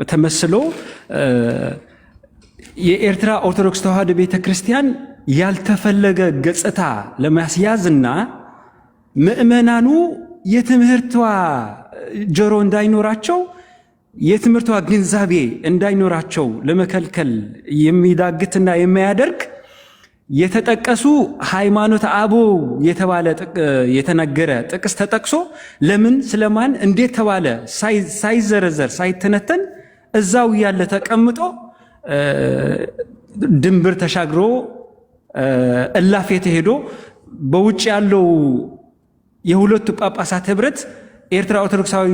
ተመስሎ የኤርትራ ኦርቶዶክስ ተዋሕዶ ቤተ ክርስቲያን ያልተፈለገ ገጽታ ለማስያዝና ምእመናኑ የትምህርቷ ጆሮ እንዳይኖራቸው የትምህርቷ ግንዛቤ እንዳይኖራቸው ለመከልከል የሚዳግትና የሚያደርግ የተጠቀሱ ሃይማኖት አበው የተባለ የተነገረ ጥቅስ ተጠቅሶ ለምን ስለማን እንዴት ተባለ ሳይዘረዘር ሳይተነተን እዛው ያለ ተቀምጦ ድንበር ተሻግሮ እላፍ የተሄዶ በውጭ ያለው የሁለቱ ጳጳሳት ህብረት ኤርትራ ኦርቶዶክሳዊ